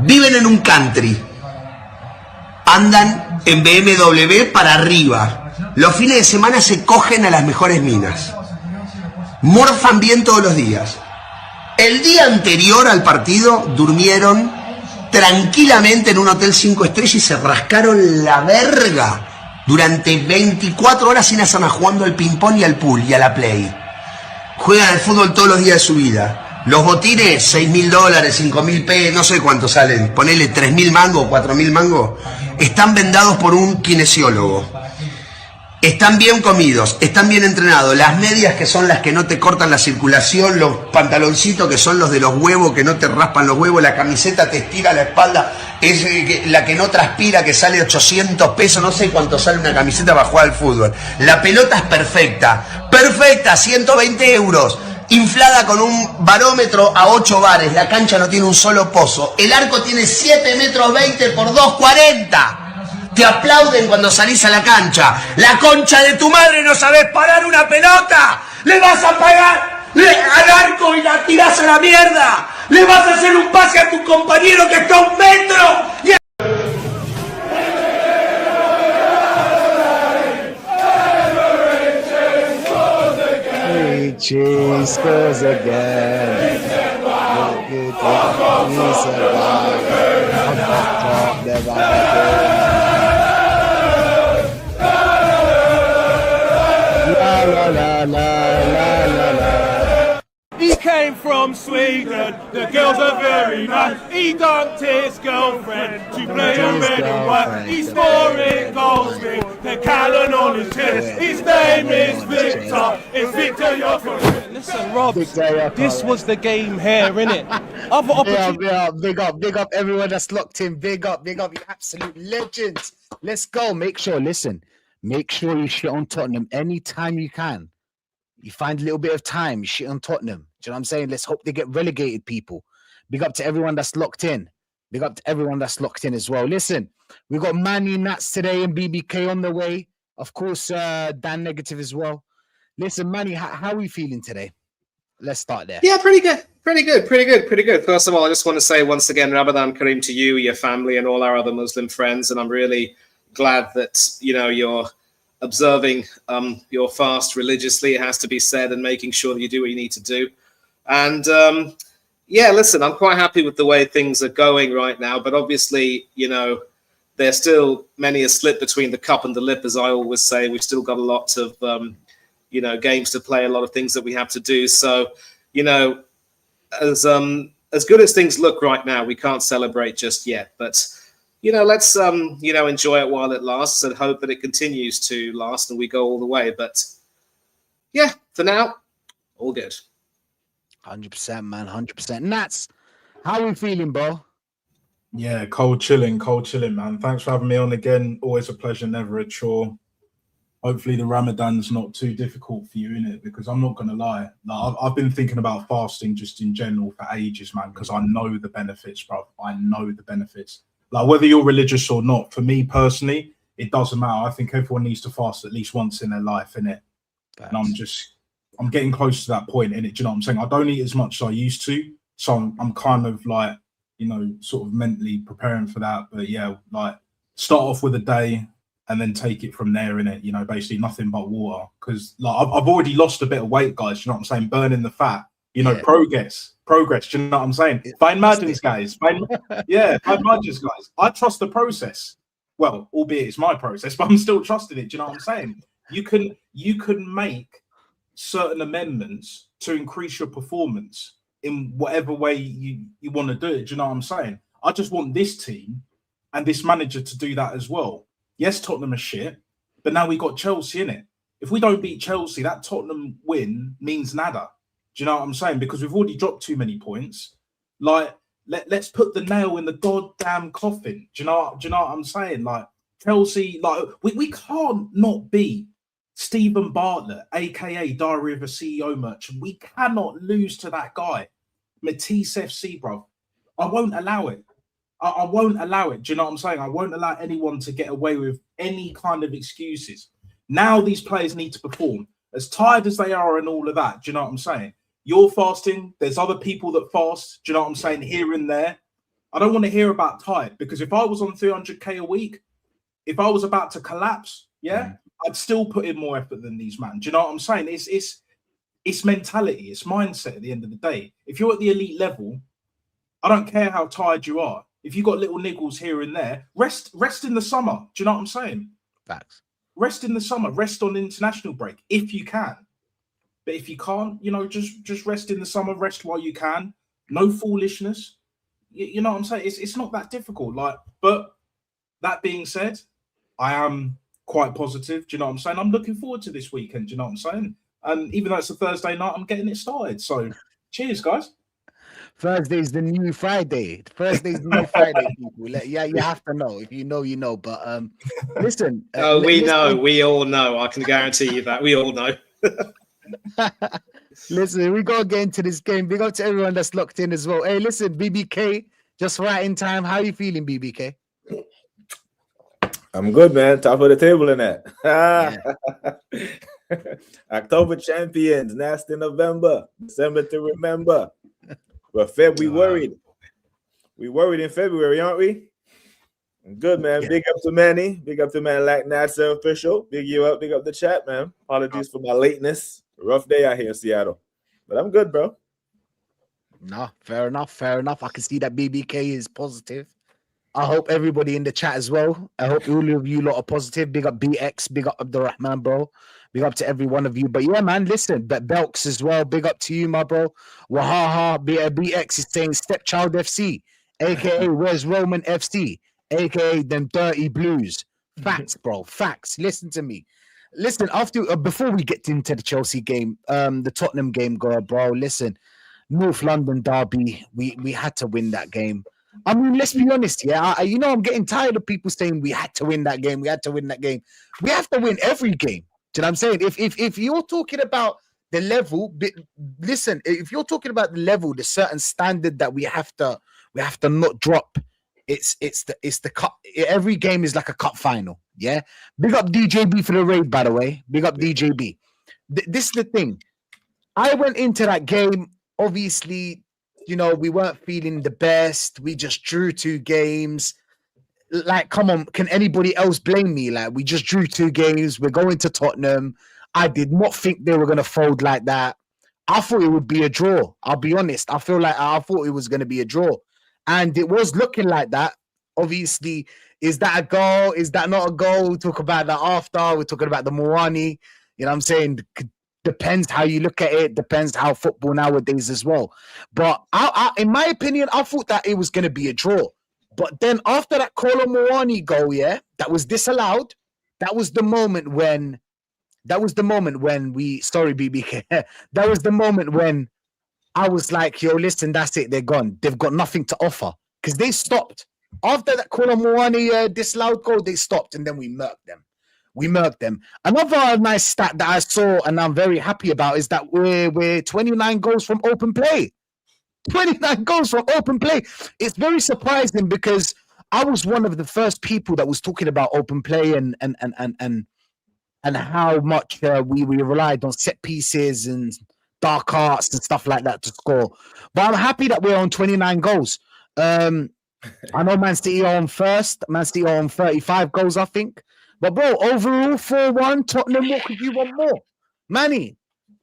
Viven en un country. Andan en BMW para arriba. Los fines de semana se cogen a las mejores minas. Morfan bien todos los días. El día anterior al partido durmieron tranquilamente en un hotel 5 estrellas y se rascaron la verga durante 24 horas sin hacer nada, jugando al ping-pong y al pool y a la play. Juegan al fútbol todos los días de su vida. Los botines, $6.000, $5.000, no sé cuánto salen, ponele 3.000 mangos, 4.000 mangos, están vendados por un kinesiólogo. Están bien comidos, están bien entrenados. Las medias, que son las que no te cortan la circulación, los pantaloncitos, que son los de los huevos, que no te raspan los huevos, la camiseta te estira la espalda, es la que no transpira, que sale 800 pesos, no sé cuánto sale una camiseta para jugar al fútbol. La pelota es perfecta, perfecta, 120 euros, inflada con un barómetro a 8 bares, la cancha no tiene un solo pozo, el arco tiene 7 metros 20 por 2,40. Te aplauden cuando salís a la cancha. La concha de tu madre, no sabés parar una pelota. Le vas a pagar al arco y la tirás a la mierda. Le vas a hacer un pase a tu compañero que está a 1 metro. Richie scores again. La, la, la, la, la. He came from Sweden, the girls are very nice. He dunked his girlfriend, she played a red and white. He's scoring goals with the Callan on his chest. His name is Victor, it's Victor Yoko. Listen, Rob, this was the game here, innit? Other opportunities. Big up everyone that's locked in. Big up, you absolute legends. Let's go. Make sure you shit on Tottenham anytime you can. You find a little bit of time, you shit on Tottenham. Do you know what I'm saying? Let's hope they get relegated, people. Big up to everyone that's locked in. Big up to everyone that's locked in as well. Listen, we got Manny Nats today and BBK on the way. Of course, Dan Negative as well. Listen, Manny, how are we feeling today? Let's start there. Yeah, pretty good. First of all, I just want to say once again, Ramadan Kareem to you, your family, and all our other Muslim friends. And I'm really glad that, you're observing your fast religiously, it has to be said, and making sure that you do what you need to do. And listen, I'm quite happy with the way things are going right now, but obviously, there's still many a slip between the cup and the lip, as I always say. We've still got a lot of games to play, a lot of things that we have to do. So, as good as things look right now, we can't celebrate just yet, but let's enjoy it while it lasts and hope that it continues to last and we go all the way. But yeah, for now, all good. 100%, man, 100%. Nats, how are we feeling, bro? Yeah, cold chilling, man. Thanks for having me on again. Always a pleasure, never a chore. Hopefully the Ramadan's not too difficult for you, innit? Because I'm not going to lie. I've been thinking about fasting just in general for ages, man, because I know the benefits, bro. I know the benefits. Like, whether you're religious or not, for me personally, it doesn't matter. I think everyone needs to fast at least once in their life, innit? And I'm getting close to that point, innit? Do you know what I'm saying? I don't eat as much as I used to. So I'm kind of like, sort of mentally preparing for that. But yeah, like, start off with a day and then take it from there, innit? Basically nothing but water. Because like I've already lost a bit of weight, guys. You know what I'm saying? Burning the fat. Progress. Do you know what I'm saying? Find margins, guys. Find margins, guys. I trust the process. Well, albeit it's my process, but I'm still trusting it. Do you know what I'm saying? You can make certain amendments to increase your performance in whatever way you want to do it. Do you know what I'm saying? I just want this team and this manager to do that as well. Yes, Tottenham are shit, but now we got Chelsea in it. If we don't beat Chelsea, that Tottenham win means nada. Do you know what I'm saying? Because we've already dropped too many points. Like, let's put the nail in the goddamn coffin. Do you know what I'm saying? Like, Chelsea, like, we can't not beat Stephen Bartlett, aka Diary of a CEO merchant. We cannot lose to that guy. Matisse FC, bro. I won't allow it. I won't allow it. Do you know what I'm saying? I won't allow anyone to get away with any kind of excuses. Now these players need to perform. As tired as they are and all of that, do you know what I'm saying? You're fasting. There's other people that fast. Do you know what I'm saying? Here and there. I don't want to hear about tight, because if I was on 300k a week, if I was about to collapse, I'd still put in more effort than these man. Do you know what I'm saying? It's mentality, it's mindset at the end of the day. If you're at the elite level, I don't care how tired you are. If you got little niggles here and there, rest in the summer. Do you know what I'm saying? Facts. Rest in the summer, rest on international break if you can. But if you can't, just rest in the summer, rest while you can. No foolishness. You know what I'm saying? It's not that difficult. But that being said, I am quite positive. Do you know what I'm saying? I'm looking forward to this weekend. Do you know what I'm saying? And even though it's a Thursday night, I'm getting it started. So cheers, guys. Thursday's the new Friday. Thursday's the new Friday, people. Yeah, you have to know. If you know, you know. But listen. Know. We all know. I can guarantee you that. We all know. Listen, we gotta get into this game. Big up to everyone that's locked in as well. Hey, listen, BBK, just right in time. How are you feeling, BBK? I'm good, man. Top of the table in that. October champions, nasty November, December to remember. But Feb, we worried. We worried in February, aren't we? Good, man. Yeah. Big up to Manny. Big up to man like Natsa official. Big you up. Big up the chat, man. Apologies for my lateness. Rough day out here in Seattle. But I'm good, bro. No, fair enough. Fair enough. I can see that BBK is positive. I hope everybody in the chat as well. I hope all of you lot are positive. Big up BX. Big up Abdurrahman, bro. Big up to every one of you. But yeah, man, listen. But Belks as well. Big up to you, my bro. Wahaha. BX is saying Stepchild FC, a.k.a. Where's Roman FC, a.k.a. them dirty blues. Facts, bro. Facts. Listen to me. Listen, before we get into the Chelsea game, the Tottenham game, bro, listen. North London derby, we had to win that game. I mean, let's be honest, yeah. I'm getting tired of people saying we had to win that game. We had to win that game. We have to win every game. Do you know what I'm saying? If you're talking about the level, listen. If you're talking about the level, the certain standard that we have to not drop. It's the cup. Every game is like a cup final. Yeah. Big up DJB for the raid, by the way. Big up DJB. This is the thing. I went into that game. Obviously, we weren't feeling the best. We just drew 2 games. Like, come on, can anybody else blame me? Like, we just drew 2 games. We're going to Tottenham. I did not think they were going to fold like that. I thought it would be a draw. I'll be honest. I thought it was going to be a draw. And it was looking like that. Obviously, is that a goal? Is that not a goal? We'll talk about that after. We're talking about the Moani. You know what I'm saying? Depends how you look at it. Depends how football nowadays as well. But I in my opinion, I thought that it was going to be a draw. But then after that Kolo Moani goal, that was disallowed. That was the moment when sorry, BBK. That was the moment when I was like, yo, listen, that's it. They're gone. They've got nothing to offer because they stopped. After that Kolo Moani disallowed goal, they stopped and then we murked them. Another nice stat that I saw and I'm very happy about is that we're 29 goals from open play. 29 goals from open play. It's very surprising because I was one of the first people that was talking about open play and how much we relied on set pieces and dark arts and stuff like that to score. But I'm happy that we're on 29 goals. I know Man City are on first. Man City are on 35 goals, I think. But bro, overall 4-1, Tottenham. What could you want more, Manny?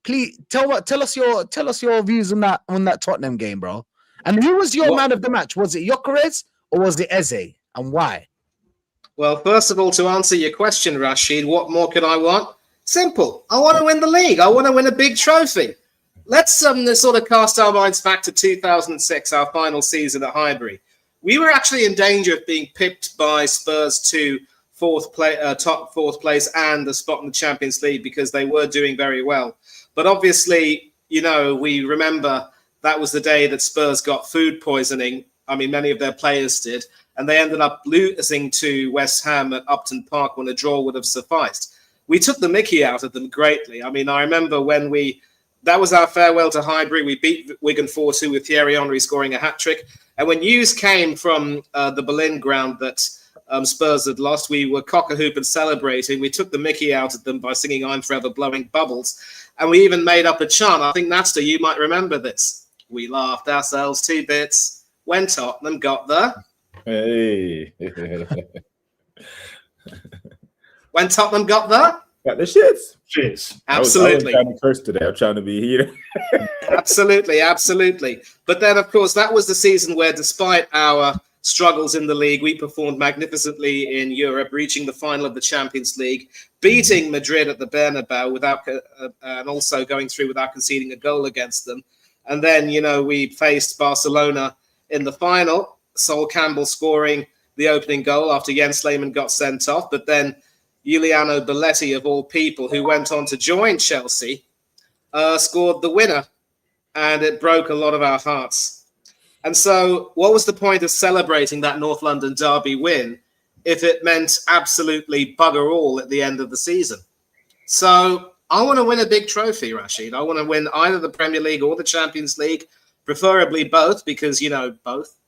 Please tell us your views on that Tottenham game, bro. And who was your man of the match? Was it Gyökeres or was it Eze, and why? Well, first of all, to answer your question, Rashid, what more could I want? Simple. I want to win the league. I want to win a big trophy. Let's sort of cast our minds back to 2006, our final season at Highbury. We were actually in danger of being pipped by Spurs to top fourth place and the spot in the Champions League because they were doing very well. But obviously, we remember that was the day that Spurs got food poisoning. I mean, many of their players did. And they ended up losing to West Ham at Upton Park when a draw would have sufficed. We took the mickey out of them greatly. I mean, I remember when that was our farewell to Highbury. We beat Wigan 4-2 with Thierry Henry scoring a hat-trick. And when news came from the Berlin ground that Spurs had lost, we were cock-a-hoop and celebrating. We took the mickey out of them by singing I'm Forever Blowing Bubbles. And we even made up a chant. I think, Natsta, you might remember this. We laughed ourselves to bits. when Tottenham got the Hey. when Tottenham got the Got the shits. Shits. absolutely. I was trying to curse today. I'm trying to be here. Absolutely, absolutely. But then, of course, that was the season where, despite our struggles in the league, we performed magnificently in Europe, reaching the final of the Champions League, beating Madrid at the Bernabeu and also going through without conceding a goal against them. And then, we faced Barcelona in the final, Sol Campbell scoring the opening goal after Jens Lehmann got sent off. But then Giuliano Belletti, of all people, who went on to join Chelsea, scored the winner, and it broke a lot of our hearts. And so what was the point of celebrating that North London derby win if it meant absolutely bugger all at the end of the season? So I want to win a big trophy, Rashid. I want to win either the Premier League or the Champions League, preferably both, because,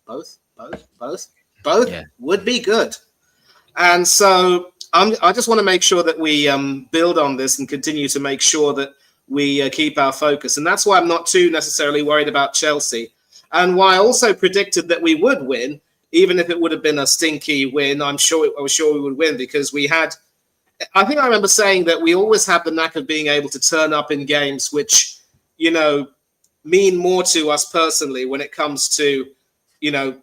both Yeah. would be good. And so I just want to make sure that we build on this and continue to make sure that we keep our focus. And that's why I'm not too necessarily worried about Chelsea. And why I also predicted that we would win, even if it would have been a stinky win. I was sure we would win because I think I remember saying that we always have the knack of being able to turn up in games which, mean more to us personally when it comes to, when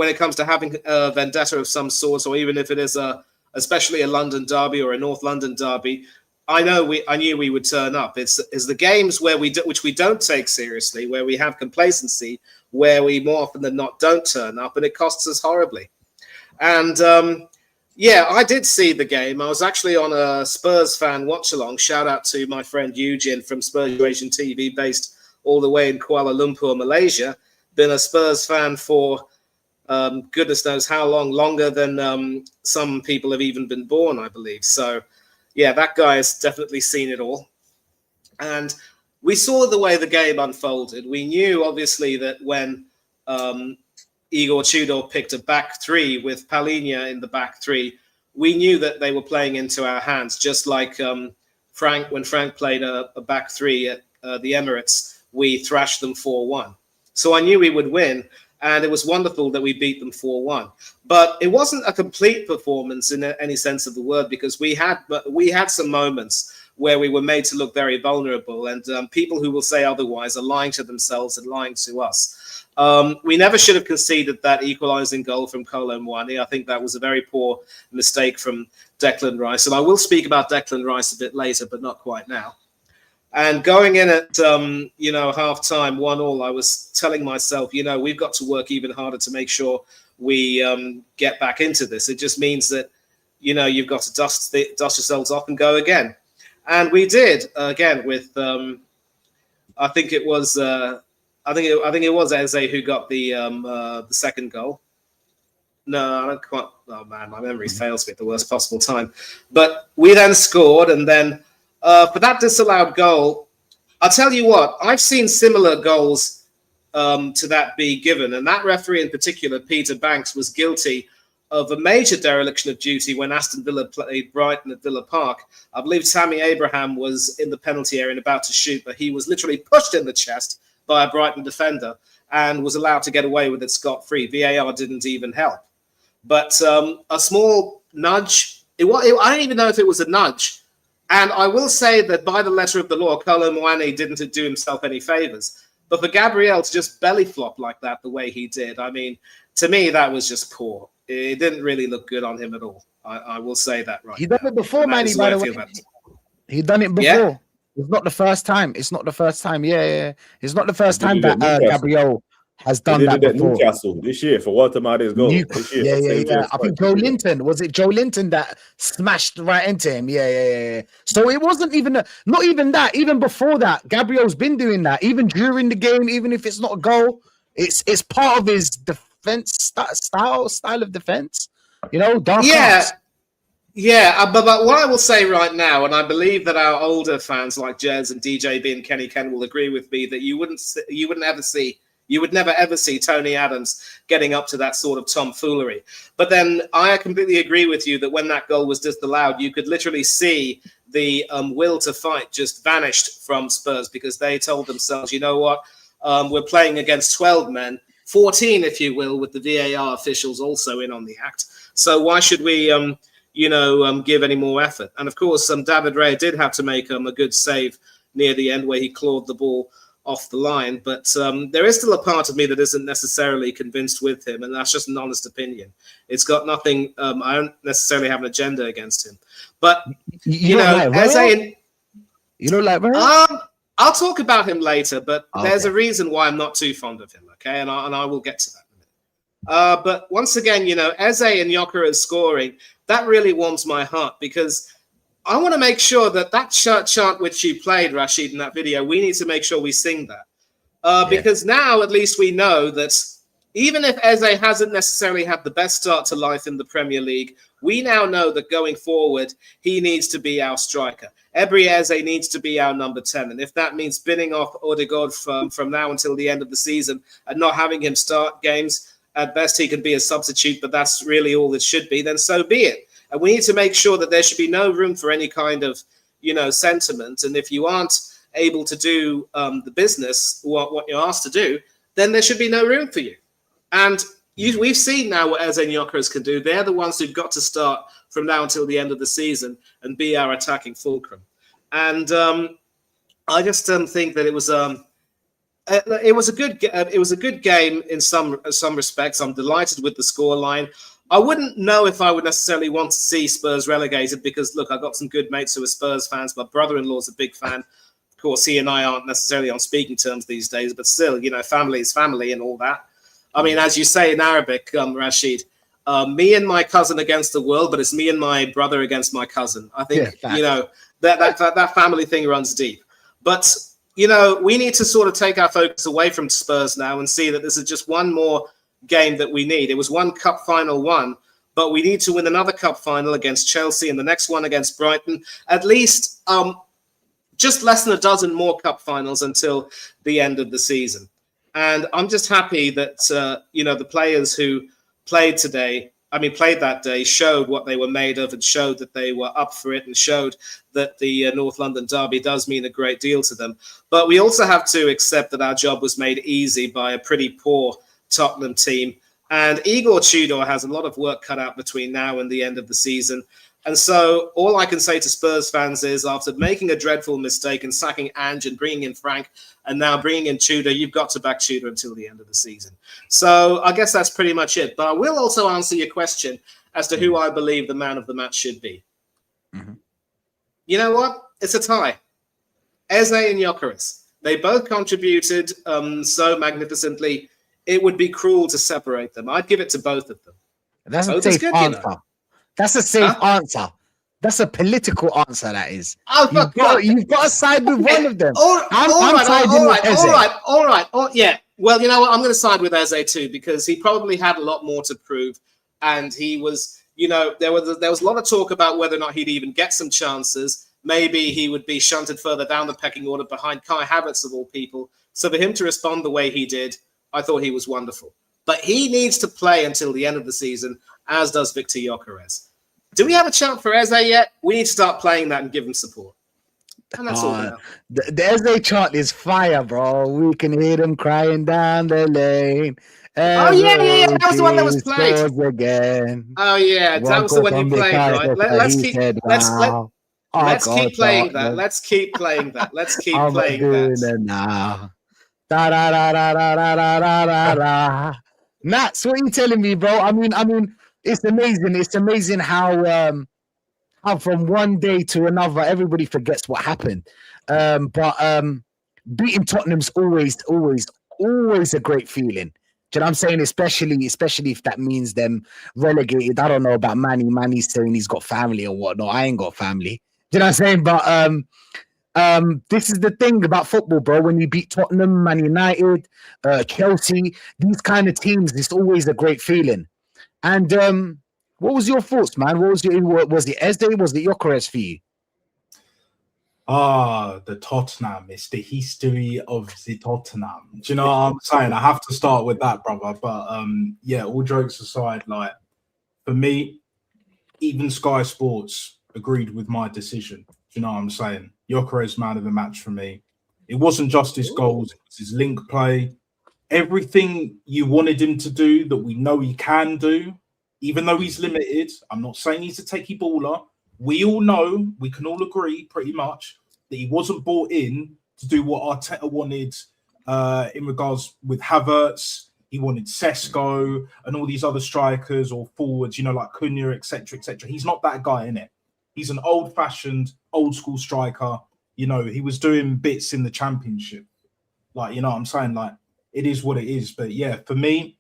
it comes to having a vendetta of some sort, or even if it is especially a London derby or a North London derby, I knew we would turn up. It's the games which we don't take seriously, where we have complacency, where we more often than not don't turn up, and it costs us horribly. And I did see the game. I was actually on a Spurs fan watch along. Shout out to my friend Eugene from Spurs Asian TV, based all the way in Kuala Lumpur, Malaysia. Been a Spurs fan for goodness knows how long, longer than some people have even been born, I believe. So, yeah, that guy has definitely seen it all. And we saw the way the game unfolded. We knew, obviously, that when Igor Tudor picked a back three with Palhinha in the back three, we knew that they were playing into our hands, just like when Frank played a back three at the Emirates, we thrashed them 4-1. So I knew we would win, and it was wonderful that we beat them 4-1. But it wasn't a complete performance in any sense of the word, because we had some moments where we were made to look very vulnerable, and people who will say otherwise are lying to themselves and lying to us. We never should have conceded that equalising goal from Kolo Muani. I think that was a very poor mistake from Declan Rice, and I will speak about Declan Rice a bit later, but not quite now. And going in at, half-time, 1-1, I was telling myself, we've got to work even harder to make sure we get back into this. It just means that, you've got to dust yourselves off and go again. And we did, again, with, I think it was Eze who got the second goal. No, I don't quite, oh man, my memory fails me at the worst possible time. But we then scored, and then, for that disallowed goal, I'll tell you what, I've seen similar goals to that be given. And that referee in particular, Peter Banks, was guilty of a major dereliction of duty when Aston Villa played Brighton at Villa Park. I believe Tammy Abraham was in the penalty area and about to shoot, but he was literally pushed in the chest by a Brighton defender and was allowed to get away with it scot-free. VAR didn't even help. But a small nudge, I don't even know if it was a nudge. And I will say that by the letter of the law, Kolo Muani didn't do himself any favours. But for Gabriel to just belly flop like that the way he did, I mean, to me, that was just poor. It didn't really look good on him at all. I will say that right. He done it before, Manny, by the way. He done it before. Yeah. It's not the first time. It's not the first time. Yeah. It's not the first time that Gabriel has done that before. Newcastle this year for Walter Martin's goal. Yeah. I think Joe Linton, was it Joe Linton that smashed right into him? Yeah. So it wasn't even not even that. Even before that, Gabriel's been doing that. Even during the game, even if it's not a goal, it's part of his defense style of defense. Dark arts. Yeah, but what I will say right now, and I believe that our older fans like Jez and DJB and Kenny Ken will agree with me, that you would never ever see Tony Adams getting up to that sort of tomfoolery. But then I completely agree with you that when that goal was disallowed, you could literally see the will to fight just vanished from Spurs, because they told themselves, you know what, we're playing against 12 men, 14, if you will, with the VAR officials also in on the act. So why should we, give any more effort? And of course, David Raya did have to make a good save near the end where he clawed the ball off the line. But there is still a part of me that isn't necessarily convinced with him, and that's just an honest opinion. It's got nothing. I don't necessarily have an agenda against him. But you know, you don't like Raya? I'll talk about him later, but Okay. there's a reason why I'm not too fond of him, okay? And I will get to that in a minute. But once again, you know, Eze and Gyökeres scoring, that really warms my heart because I want to make sure that chant which you played, Rashid, in that video, we need to make sure we sing that. Because now at least we know that even if Eze hasn't necessarily had the best start to life in the Premier League, we now know that going forward, he needs to be our striker. Ebery Eze needs to be our number 10. And if that means binning off Odegaard from now until the end of the season and not having him start games, at best he can be a substitute, but that's really all it should be, then so be it. And we need to make sure that there should be no room for any kind of, sentiment. And if you aren't able to do the business, what you're asked to do, then there should be no room for you. And we've seen now what Eze and Gyökeres can do. They're the ones who've got to start from now until the end of the season and be our attacking fulcrum. And I just think that it was a good game in some respects. I'm delighted with the scoreline. I wouldn't know if I would necessarily want to see Spurs relegated because, look, I've got some good mates who are Spurs fans. My brother-in-law's a big fan. Of course, he and I aren't necessarily on speaking terms these days, but still, family is family and all that. I mean, as you say in Arabic, Rashid, me and my cousin against the world, but it's me and my brother against my cousin. I think, that family thing runs deep. But, we need to sort of take our focus away from Spurs now and see that this is just one more game that we need. It was one cup final won, but we need to win another cup final against Chelsea and the next one against Brighton. At least just less than a dozen more cup finals until the end of the season. And I'm just happy that, the players who played that day, showed what they were made of and showed that they were up for it and showed that the North London derby does mean a great deal to them. But we also have to accept that our job was made easy by a pretty poor Tottenham team. And Igor Tudor has a lot of work cut out between now and the end of the season. And so all I can say to Spurs fans is after making a dreadful mistake and sacking Ange and bringing in Frank and now bringing in Tudor, you've got to back Tudor until the end of the season. So I guess that's pretty much it. But I will also answer your question as to who I believe the man of the match should be. Mm-hmm. You know what? It's a tie. Eze and Gyökeres. They both contributed so magnificently. It would be cruel to separate them. I'd give it to both of them. That's a safe answer. That's a safe answer. That's a political answer, that is. Oh, you've got to side with one of them. All right. Yeah. Well, you know what? I'm going to side with Eze too, because he probably had a lot more to prove. And he was, there was a lot of talk about whether or not he'd even get some chances. Maybe he would be shunted further down the pecking order behind Kai Havertz of all people. So for him to respond the way he did, I thought he was wonderful. But he needs to play until the end of the season, as does Victor Gyökeres. Do we have a chant for Eze yet? We need to start playing that and give him support. And that's all. The Eze chant is fire, bro. We can hear them crying down the lane. Oh, yeah. That was the one that was played. Again. Oh, yeah. That was the one you played, right? Let's keep playing that. Let's keep playing that. Let's keep playing that. Now. Da da da da da da da da da. Nats, what are you telling me, bro? I mean, it's amazing. It's amazing how from one day to another, everybody forgets what happened. But beating Tottenham's always a great feeling. Do you know what I'm saying? Especially if that means them relegated. I don't know about Manny. Manny's saying he's got family or whatnot. I ain't got family. Do you know what I'm saying? But this is the thing about football, bro. When you beat Tottenham, Man United, Chelsea, these kind of teams, it's always a great feeling. And what was your thoughts, man? Was it Eze? Was it Gyökeres for you? The Tottenham. It's the history of the Tottenham. Do you know what I'm saying? I have to start with that, brother. But all jokes aside, like for me, even Sky Sports agreed with my decision. Do you know what I'm saying? Gyökeres man of the match for me. It wasn't just his goals, it was his link play. Everything you wanted him to do that we know he can do, even though he's limited. I'm not saying he's a techie baller. We all know, we can all agree pretty much that he wasn't brought in to do what Arteta wanted in regards with Havertz. He wanted Sesko and all these other strikers or forwards, like Cunha, etc., etc. He's not that guy, innit? He's an old-fashioned, old-school striker. He was doing bits in the Championship. Like, you know what I'm saying? Like, it is what it is. But yeah, for me,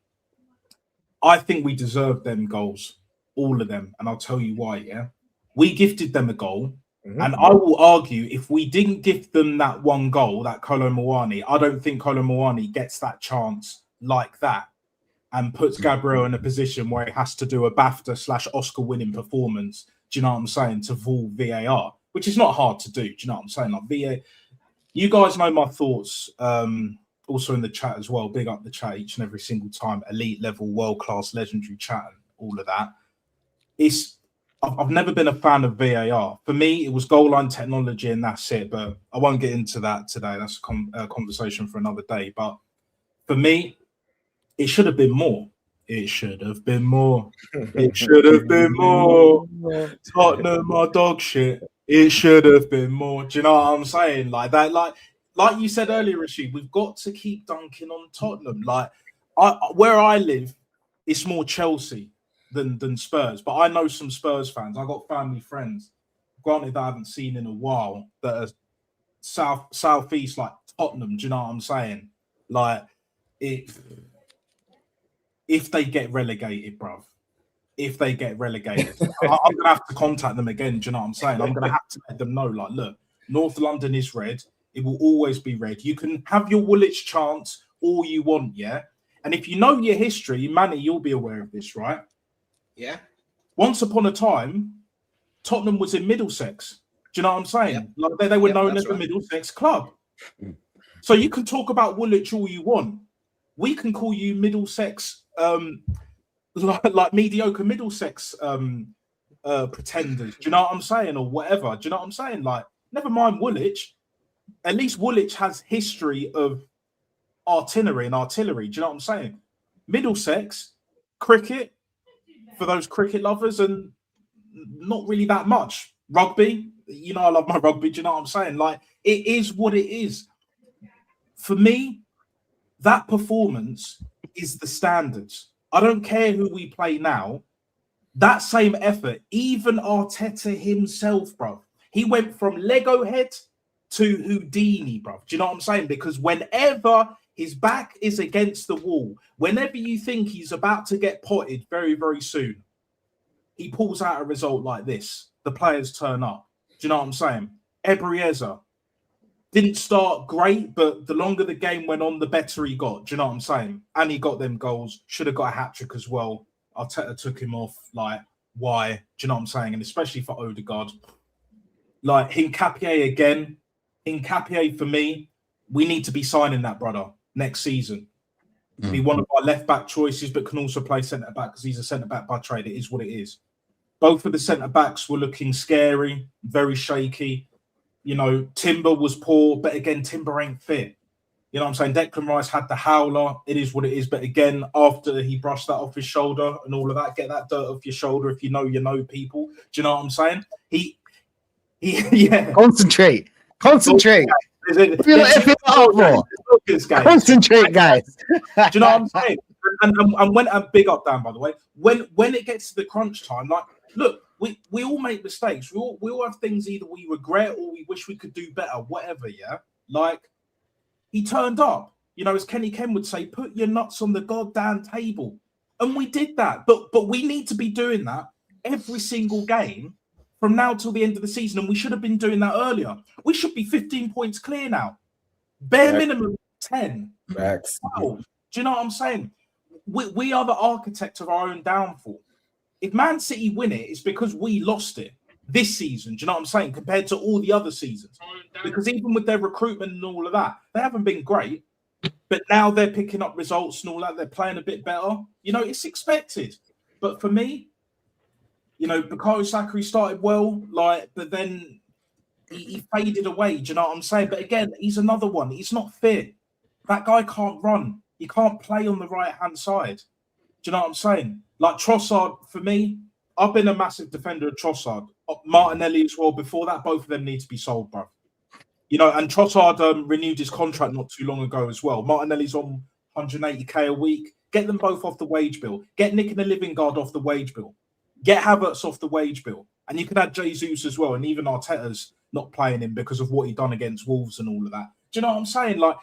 I think we deserve them goals, all of them. And I'll tell you why, yeah? We gifted them a goal. Mm-hmm. And I will argue, if we didn't give them that one goal, that Kolo Muani, I don't think Kolo Muani gets that chance like that and puts Gabriel in a position where he has to do a BAFTA/Oscar winning performance. Do you know what I'm saying? To fool VAR, which is not hard to do. Do you know what I'm saying? Like VAR, you guys know my thoughts. Also in the chat as well. Big up the chat each and every single time. Elite level, world class, legendary chat, and all of that. I've never been a fan of VAR. For me, it was goal line technology and that's it. But I won't get into that today. That's a conversation for another day. But for me, it should have been more. It should have been more. It should have been more. Tottenham are dog shit. It should have been more. Do you know what I'm saying? Like that, like you said earlier, Rashid, we've got to keep dunking on Tottenham. Like where I live, it's more Chelsea than Spurs. But I know some Spurs fans. I got family friends, granted that I haven't seen in a while, that are southeast like Tottenham. Do you know what I'm saying? Like if they get relegated, bruv. If they get relegated, I'm going to have to contact them again. Do you know what I'm saying? I'm going to have to let them know, like, look, North London is red. It will always be red. You can have your Woolwich chance all you want, yeah? And if you know your history, Manny, you'll be aware of this, right? Yeah. Once upon a time, Tottenham was in Middlesex. Do you know what I'm saying? Yep. Like they were known as the Middlesex club. So you can talk about Woolwich all you want. We can call you Middlesex, like mediocre Middlesex pretenders. Do you know what I'm saying? Or whatever. Do you know what I'm saying? Like, never mind Woolwich. At least Woolwich has history of artillery. Do you know what I'm saying? Middlesex, cricket, for those cricket lovers, and not really that much. Rugby, I love my rugby. Do you know what I'm saying? Like, it is what it is. For me, that performance is the standards. I don't care who we play now. That same effort, even Arteta himself, bro, he went from Lego head to Houdini, bro. Do you know what I'm saying? Because whenever his back is against the wall, whenever you think he's about to get potted very, very soon, he pulls out a result like this. The players turn up. Do you know what I'm saying? Eberezer didn't start great, but the longer the game went on, the better he got. Do you know what I'm saying? And he got them goals. Should have got a hat-trick as well. Arteta took him off. Like, why? Do you know what I'm saying? And especially for Odegaard. Like, Hincapié again. Hincapié, for me, we need to be signing that brother next season. Be one of our left-back choices, but can also play centre-back because he's a centre-back by trade. It is what it is. Both of the centre-backs were looking scary, very shaky. Timber was poor, but again, Timber ain't fit. You know what I'm saying? Declan Rice had the howler. It is what it is. But again, after he brushed that off his shoulder and all of that, get that dirt off your shoulder. If you know people. Do you know what I'm saying? He yeah. Concentrate. Concentrate, guys. Do you know what I'm saying? And when big up, Dan, by the way. When it gets to the crunch time, like, look, we all make mistakes. We all have things either we regret or we wish we could do better, whatever, yeah? Like, he turned up. As Kenny Ken would say, put your nuts on the goddamn table. And we did that. But we need to be doing that every single game from now till the end of the season, and we should have been doing that earlier. We should be 15 points clear now. Bare minimum 10. Max. 12. Do you know what I'm saying? We are the architect of our own downfall. If Man City win it, it's because we lost it this season. Do you know what I'm saying? Compared to all the other seasons. Because even with their recruitment and all of that, they haven't been great. But now they're picking up results and all that. They're playing a bit better. It's expected. But for me, Bukayo Saka started well, but then he faded away. Do you know what I'm saying? But again, he's another one. He's not fit. That guy can't run. He can't play on the right-hand side. Do you know what I'm saying? Like Trossard, for me, I've been a massive defender of Trossard. Martinelli as well. Before that, both of them need to be sold, bro. You know, and Trossard renewed his contract not too long ago as well. Martinelli's on 180k a week. Get them both off the wage bill. Get Nick and the Lingard off the wage bill. Get Havertz off the wage bill. And you can add Jesus as well. And even Arteta's not playing him because of what he done against Wolves and all of that. Do you know what I'm saying? Like,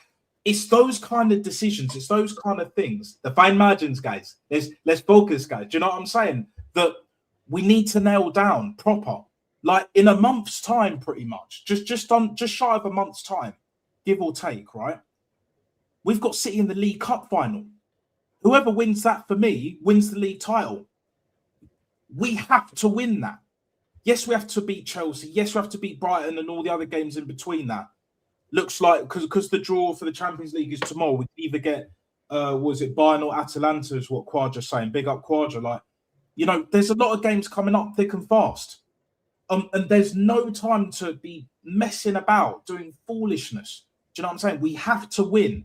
it's those kind of decisions. It's those kind of things. The fine margins, guys. Let's focus, guys. Do you know what I'm saying? That we need to nail down proper. Like in a month's time, pretty much. Just shy of a month's time, give or take, right? We've got City in the League Cup final. Whoever wins that for me wins the league title. We have to win that. Yes, we have to beat Chelsea. Yes, we have to beat Brighton and all the other games in between that. Looks like because the draw for the Champions League is tomorrow, we can either get was it Bayern or Atalanta is what Quadra's saying. Big up Quadra. Like, you know, there's a lot of games coming up thick and fast. And there's no time to be messing about, doing foolishness. Do you know what I'm saying? We have to win.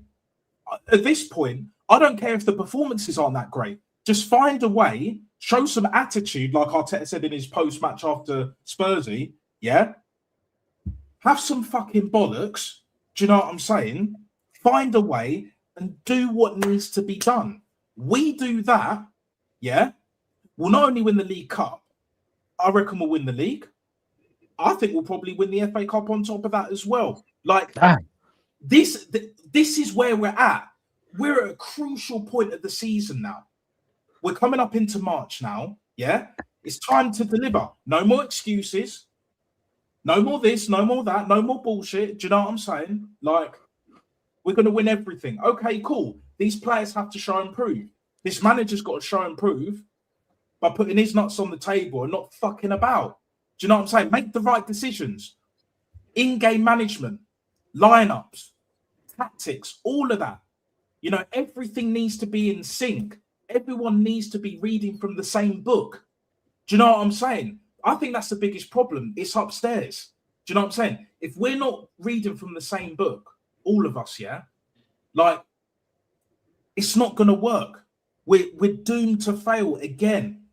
At this point, I don't care if the performances aren't that great. Just find a way, show some attitude, like Arteta said in his post-match after Spursy, yeah? Have some fucking bollocks, do you know what I'm saying? Find a way and do what needs to be done. We do that, yeah? We'll not only win the League Cup, I reckon we'll win the league. I think we'll probably win the FA Cup on top of that as well. Like, this is where we're at. We're at a crucial point of the season now. We're coming up into March now, yeah? It's time to deliver. No more excuses. No more this, no more that, no more bullshit. Do you know what I'm saying? Like, we're going to win everything. Okay, cool. These players have to show and prove. This manager's got to show and prove by putting his nuts on the table and not fucking about. Do you know what I'm saying? Make the right decisions. In-game management, lineups, tactics, all of that. You know, everything needs to be in sync. Everyone needs to be reading from the same book. Do you know what I'm saying? I think that's the biggest problem. It's upstairs. Do you know what I'm saying? If we're not reading from the same book, all of us, yeah, like, it's not going to work. We're doomed to fail again.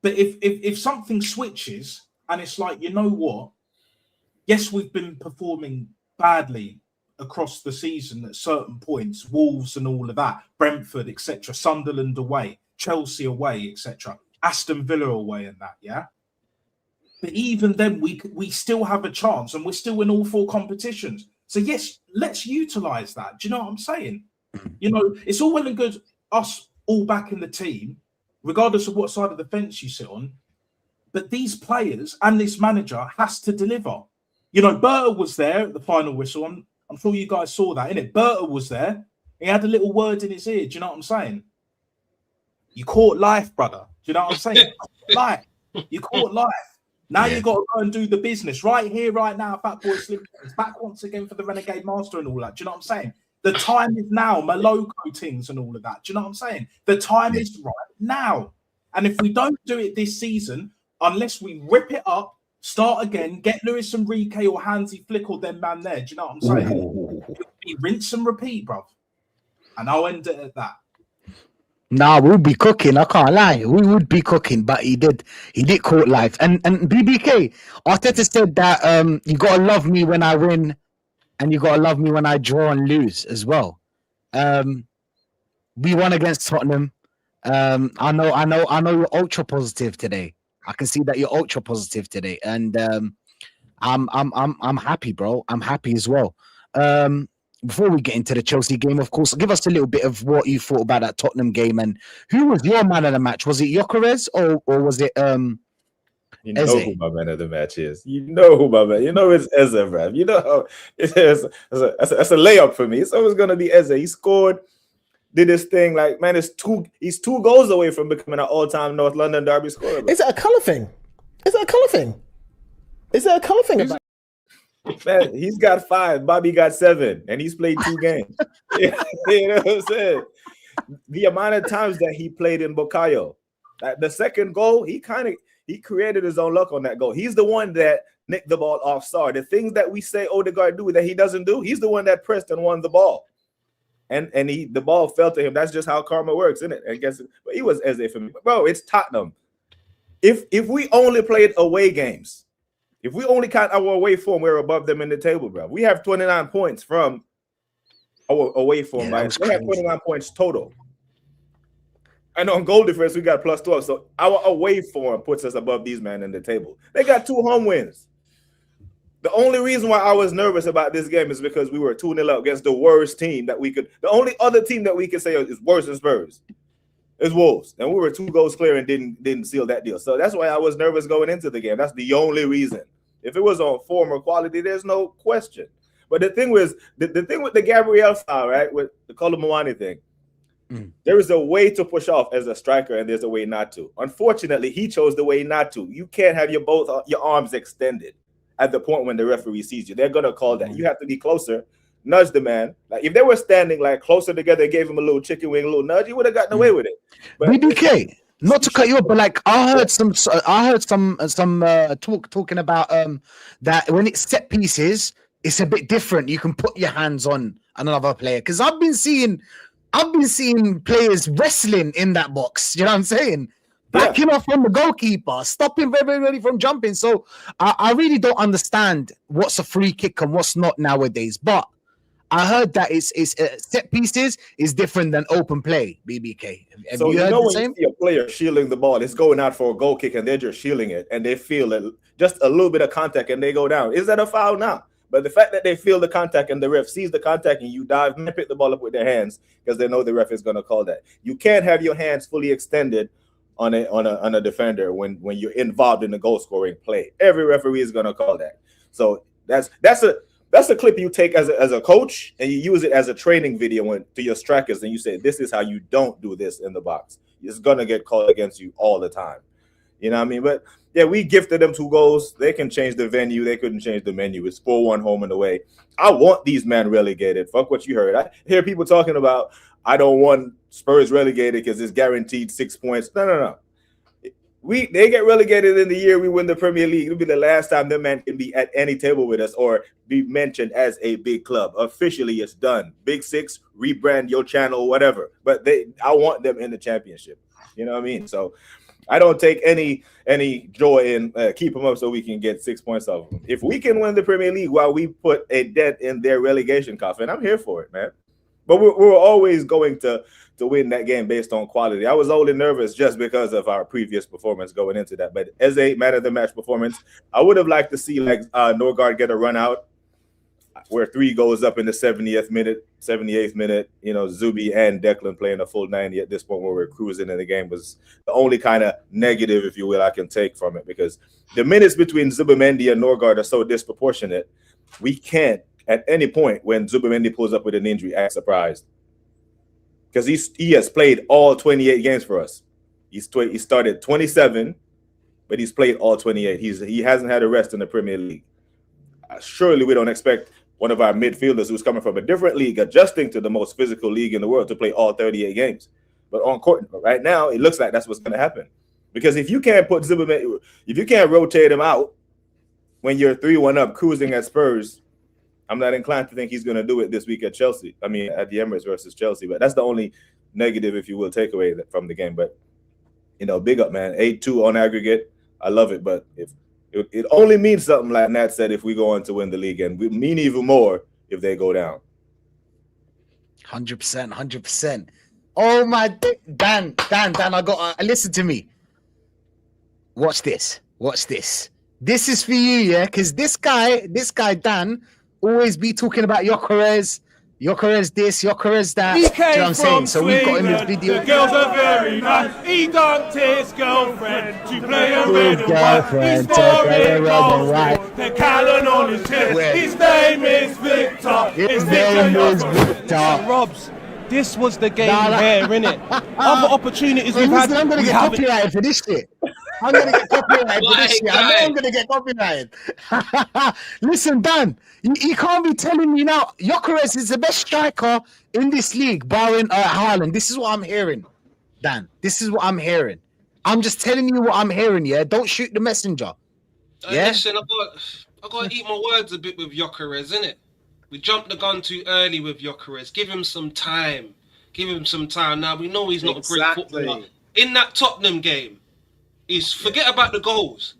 But if something switches and it's like, you know what? Yes, we've been performing badly across the season at certain points, Wolves and all of that, Brentford, etc., Sunderland away, Chelsea away, etc., Aston Villa away and that, yeah? But even then, we still have a chance and we're still in all 4 competitions. So yes, let's utilise that. Do you know what I'm saying? You know, it's all well and good us all back in the team, regardless of what side of the fence you sit on, but these players and this manager has to deliver. You know, Berta was there at the final whistle. I'm sure you guys saw that, innit? Berta was there. He had a little word in his ear. Do you know what I'm saying? You caught life, brother. Do you know what I'm saying? Life. You caught life. Now you got to go and do the business right here, right now. Fatboy Slim is back once again for the Renegade Master and all that. Do you know what I'm saying? The time is now. Maloko things and all of that. Do you know what I'm saying? The time is right now. And if we don't do it this season, unless we rip it up, start again, get Luis Enrique or Hansi Flick or them man there. Do you know what I'm saying? It'll be rinse and repeat, bruv. And I'll end it at that. Nah, we'll be cooking. I can't lie. We would be cooking, but he did caught life. And BBK, Arteta said that you gotta love me when I win, and you gotta love me when I draw and lose as well. We won against Tottenham. I know you're ultra positive today. I can see that you're ultra positive today, and I'm happy, bro. I'm happy as well. Before we get into the Chelsea game, of course, give us a little bit of what you thought about that Tottenham game, and who was your man of the match? Was it Gyökeres or was it You know who my man of the match is. You know who my man. You know it's Eze, bruv. You know how that's a layup for me. It's always gonna be Eze. He scored, did his thing. Like, man, he's 2 goals away from becoming an all-time North London derby scorer. Bro. Is it a colour thing? Is it a colour thing? Is there a colour thing about? Man, he's got 5. Bobby got 7, and he's played 2 games. You know what I'm saying? The amount of times that he played in Bukayo, the second goal, he created his own luck on that goal. He's the one that nick the ball off Sarr. The things that we say Odegaard do that he doesn't do, he's the one that pressed and won the ball. And the ball fell to him. That's just how karma works, isn't it? I guess but he was as if bro, it's Tottenham. If we only played away games, if we only count our away form, we're above them in the table, bro. We have 29 points from our away form, right? We have 29 points total. And on goal difference, we got plus 12. So our away form puts us above these men in the table. They got 2 home wins. The only reason why I was nervous about this game is because we were 2-0 up against the worst team that we could. The only other team that we could say is worse than Spurs is Wolves. And we were 2 goals clear and didn't seal that deal. So that's why I was nervous going into the game. That's the only reason. If it was on form or quality, there's no question. But the thing was, the thing with the Gabriel foul, right, with the Kolo Muani thing, there is a way to push off as a striker, and there's a way not to. Unfortunately, he chose the way not to. You can't have your arms extended at the point when the referee sees you. They're gonna call that. You have to be closer, nudge the man. Like if they were standing like closer together, gave him a little chicken wing, a little nudge, he would have gotten away with it. But BBK, not to cut you off, but like I heard some talk talking about that when it's set pieces, it's a bit different. You can put your hands on another player because I've been seeing players wrestling in that box. You know what I'm saying? Backing off from the goalkeeper, stopping everybody from jumping. So I really don't understand what's a free kick and what's not nowadays. But I heard that it's set pieces is different than open play. BBK. Have so you heard the when same? you see a player shielding the ball, it's going out for a goal kick, and they're just shielding it, and they feel it, just a little bit of contact, and they go down. Is that a foul now? But the fact that they feel the contact and the ref sees the contact and you dive and pick the ball up with their hands because they know the ref is going to call that. You can't have your hands fully extended on a defender when you're involved in the goal scoring play. Every referee is going to call that. So that's a clip you take as a coach and you use it as a training video to your strikers and you say this is how you don't do this in the box. It's going to get called against you all the time. You know what I mean? But yeah, we gifted them 2 goals. They can change the venue. They couldn't change the menu. It's 4-1 home and away. I want these men relegated. Fuck what you heard. I hear people talking about I don't want Spurs relegated because it's guaranteed 6 points. No. They get relegated in the year we win the Premier League. It'll be the last time the man can be at any table with us or be mentioned as a big club. Officially, it's done. Big Six, rebrand your channel, whatever. But I want them in the championship. You know what I mean? So I don't take any joy in keep them up so we can get 6 points off of them. If we can win the Premier League while we put a dent in their relegation coffin, I'm here for it, man. But we're always going to win that game based on quality. I was only nervous just because of our previous performance going into that. But as a man of the match performance, I would have liked to see Norgard get a run out where 3 goes up in the 70th minute, 78th minute. You know, Zubi and Declan playing a full 90 at this point where we're cruising in the game was the only kind of negative, if you will, I can take from it because the minutes between Zubimendi and Norgard are so disproportionate. We can't at any point when Zubimendi pulls up with an injury act surprised because he has played all 28 games for us. He started 27, but he's played all 28. He hasn't had a rest in the Premier League. Surely we don't expect one of our midfielders who's coming from a different league, adjusting to the most physical league in the world, to play all 38 games. But on court right now, it looks like that's what's going to happen. Because if you can't put Zubimendi, if you can't rotate him out when you're 3-1 up cruising at Spurs, I'm not inclined to think he's going to do it this week at Chelsea. I mean, at the Emirates versus Chelsea. But that's the only negative, if you will, takeaway from the game. But, you know, big up, man. 8-2 on aggregate. I love it. But if it only means something, like Nat said, if we go on to win the league. And we mean even more if they go down. 100%, 100%. Oh, my Dan, listen to me. Watch this. This is for you, yeah? Because this guy, Dan, always be talking about Gyökeres this, Gyökeres that. He Do you know what came I'm saying? from So we've got in this Sweden. video. The girls are very nice. He dumped his girlfriend to play a red and white. He's scoring goals with the Callan on his chest. His name is Victor. His name is Victor. Robs, this was the game here, innit? Other opportunities we've had. I'm going to we get haven't. copyrighted for this shit. I'm going to get copyrighted for this shit. I know I'm going to get copyrighted. Listen, Dan, you can't be telling me now. Gyökeres is the best striker in this league, barring Haaland. This is what I'm hearing, Dan. This is what I'm hearing. I'm just telling you what I'm hearing, yeah? Don't shoot the messenger. Yeah? Listen, I got to eat my words a bit with Gyökeres, innit? We jumped the gun too early with Gyökeres. Give him some time. Give him some time. Now, we know he's not a great footballer. In that Tottenham game, forget about the goals.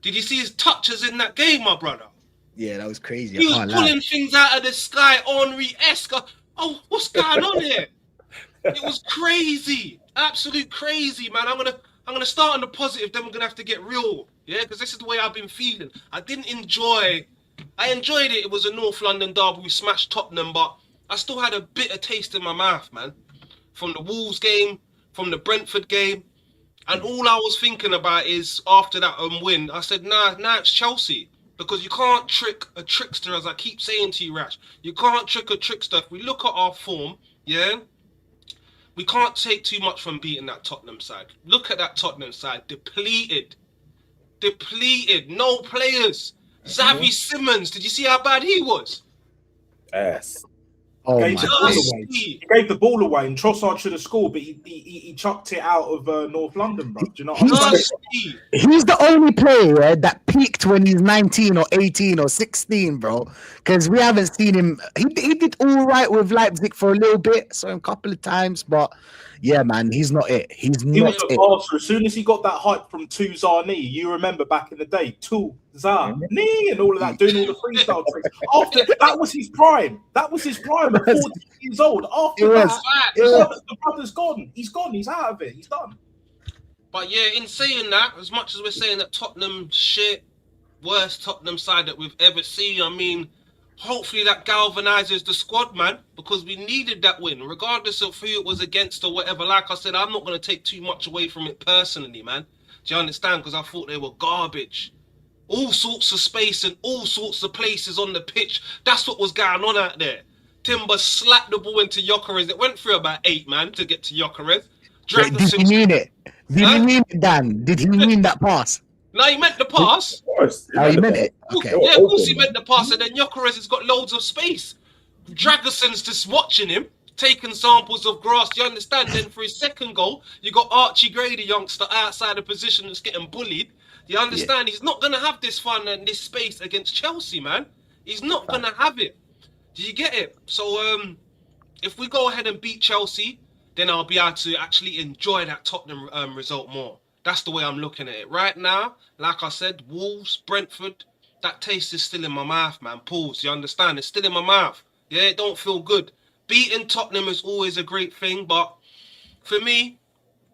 Did you see his touches in that game, my brother? Yeah, that was crazy. He was pulling things out of the sky, Henry-esque. Oh, what's going on here? It was crazy. Absolute crazy, man. I'm gonna start on the positive, then we're gonna have to get real. Yeah, because this is the way I've been feeling. I enjoyed it. It was a North London derby. We smashed Tottenham, but I still had a bitter taste in my mouth, man. From the Wolves game, from the Brentford game. And all I was thinking about is, after that win, I said, nah, it's Chelsea. Because you can't trick a trickster, as I keep saying to you, Rash. You can't trick a trickster. If we look at our form, yeah, we can't take too much from beating that Tottenham side. Look at that Tottenham side. Depleted. No players. Xavi Simons, did you see how bad he was? Ass. Oh, Gave my the ball God. away. He gave the ball away, and Trossard should have scored, but he chucked it out of North London, bro. Do you know what I'm saying? He's the only player that peaked when he's 19 or 18 or 16, bro. Because we haven't seen him. He did all right with Leipzig for a little bit, saw him a couple of times, but yeah, man, he's not it. He Not was a it. master. As soon as he got that hype from Tuzani, you remember back in the day, Tuzani and all of that, doing all the freestyle tricks. After that was his prime. That was his prime at 40 years old. After the brother's gone. He's gone. He's out of it. He's done. But yeah, in saying that, as much as we're saying that Tottenham shit, worst Tottenham side that we've ever seen, I mean, hopefully that galvanizes the squad, man, because we needed that win, regardless of who it was against or whatever. Like I said, I'm not going to take too much away from it personally, man. Do you understand? Because I thought they were garbage. All sorts of space and all sorts of places on the pitch. That's what was going on out there. Timber slapped the ball into Gyökeres. It went through about 8, man, to get to Gyökeres. Wait, did he mean it? Did he mean it, Dan? Did he mean that pass? No, he meant the pass. Of course. Oh, he meant it. Okay. Yeah, of course he meant the pass, and then Gyökeres has got loads of space. Dragason's just watching him, taking samples of grass. Do you understand? Then for his second goal, you got Archie Gray, the youngster, outside the position that's getting bullied. Do you understand? Yeah. He's not going to have this fun and this space against Chelsea, man. He's not going to have it. Do you get it? So, if we go ahead and beat Chelsea, then I'll be able to actually enjoy that Tottenham result more. That's the way I'm looking at it. Right now, like I said, Wolves, Brentford, that taste is still in my mouth, man. Pause, you understand? It's still in my mouth. Yeah, it don't feel good. Beating Tottenham is always a great thing, but for me,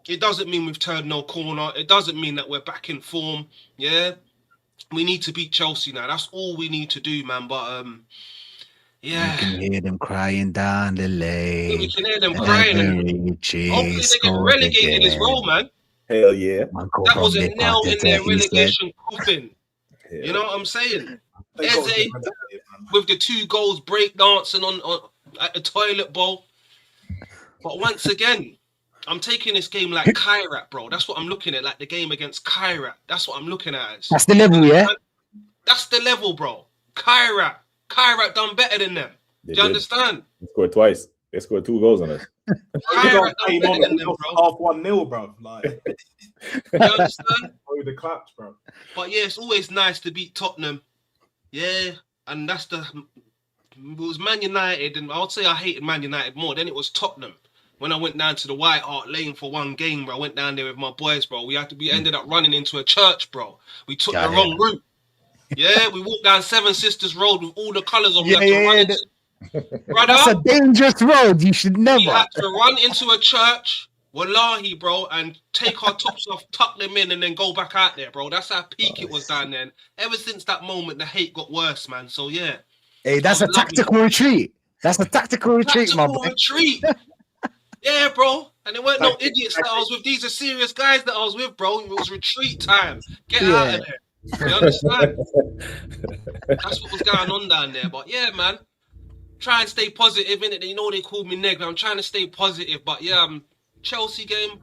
it doesn't mean we've turned no corner. It doesn't mean that we're back in form. Yeah, we need to beat Chelsea now. That's all we need to do, man. But yeah, you can hear them crying down the lane. Yeah, we can hear them crying. And hopefully they get relegated as well, man. Hell yeah. That was a nail in their relegation coffin. You know what I'm saying? Eze with the 2 goals breakdancing on at the toilet bowl. But once again, I'm taking this game like Kairat, bro. That's what I'm looking at, like the game against Kairat. That's what I'm looking at. That's the level, yeah? That's the level, bro. Kairat done better than them. Do you understand? They scored twice. They scored 2 goals on us. Kairat done better than them, bro. Half 1-0, bro. Like, you understand? The claps, bro. But yeah, it's always nice to beat Tottenham. Yeah, and it was Man United, and I would say I hated Man United more. Then it was Tottenham. When I went down to the White Hart Lane for one game, bro, I went down there with my boys, bro. We ended up running into a church, bro. We took the wrong route. Yeah, we walked down Seven Sisters Road with all the colours on. That's a dangerous road. You should never. We had to run into a church, wallahi, bro, and take our tops off, tuck them in, and then go back out there, bro. That's how peak it was down there. And ever since that moment, the hate got worse, man. So yeah. Hey, that's a tactical retreat. That's a tactical retreat, my boy. Retreat. Yeah, bro. And there weren't no idiots that I was with. These are serious guys that I was with, bro. It was retreat time. Get out of there. You understand? That's what was going on down there. But yeah, man. Try and stay positive, innit? You know they called me negative. I'm trying to stay positive. But yeah, Chelsea game,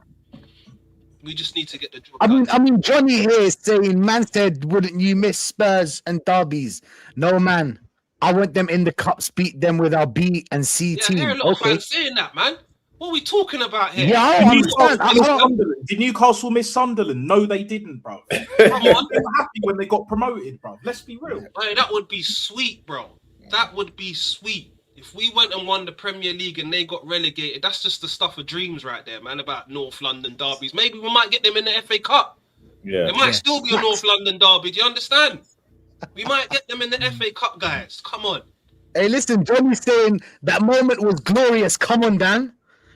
we just need to get the job done. I mean, Johnny here is saying, man said, wouldn't you miss Spurs and derbies? No, man. I want them in the cups, beat them with our B and C team. Yeah, there are a lot of fans saying that, man. What are we talking about here? Yeah, I understand. Did Newcastle miss Sunderland? No, they didn't, bro. Come They on. were happy when they got promoted, bro. Let's be real. Hey, that would be sweet, bro. That would be sweet. If we went and won the Premier League and they got relegated, that's just the stuff of dreams right there, man, about North London derbies. Maybe we might get them in the FA Cup. Yeah. There might still be a North London derby. Do you understand? We might get them in the FA Cup, guys. Come on. Hey, listen, Johnny's saying that moment was glorious. Come on, Dan.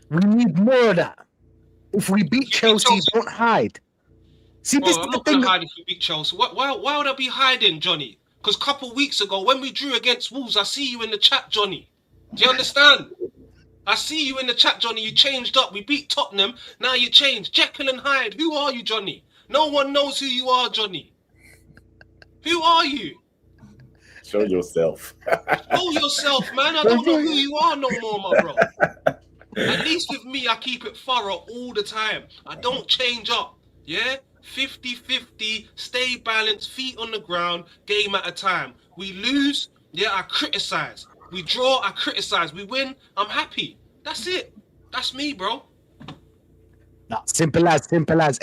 We need more of that. If we beat Chelsea, don't hide. See, Bro, this I'm is the not going thing. to hide if we beat Chelsea. Why would I be hiding, Johnny? Because a couple weeks ago, when we drew against Wolves, I see you in the chat, Johnny. Do you understand? I see you in the chat, Johnny. You changed up. We beat Tottenham. Now you changed. Jekyll and Hyde. Who are you, Johnny? No one knows who you are, Johnny. Who are you? Show yourself. Show yourself, man. I don't know who you are no more, my bro. At least with me, I keep it thorough all the time. I don't change up. Yeah? 50-50, stay balanced, feet on the ground, game at a time. We lose, yeah, I criticize. We draw, I criticize. We win, I'm happy. That's it. That's me, bro. Nah, simple as.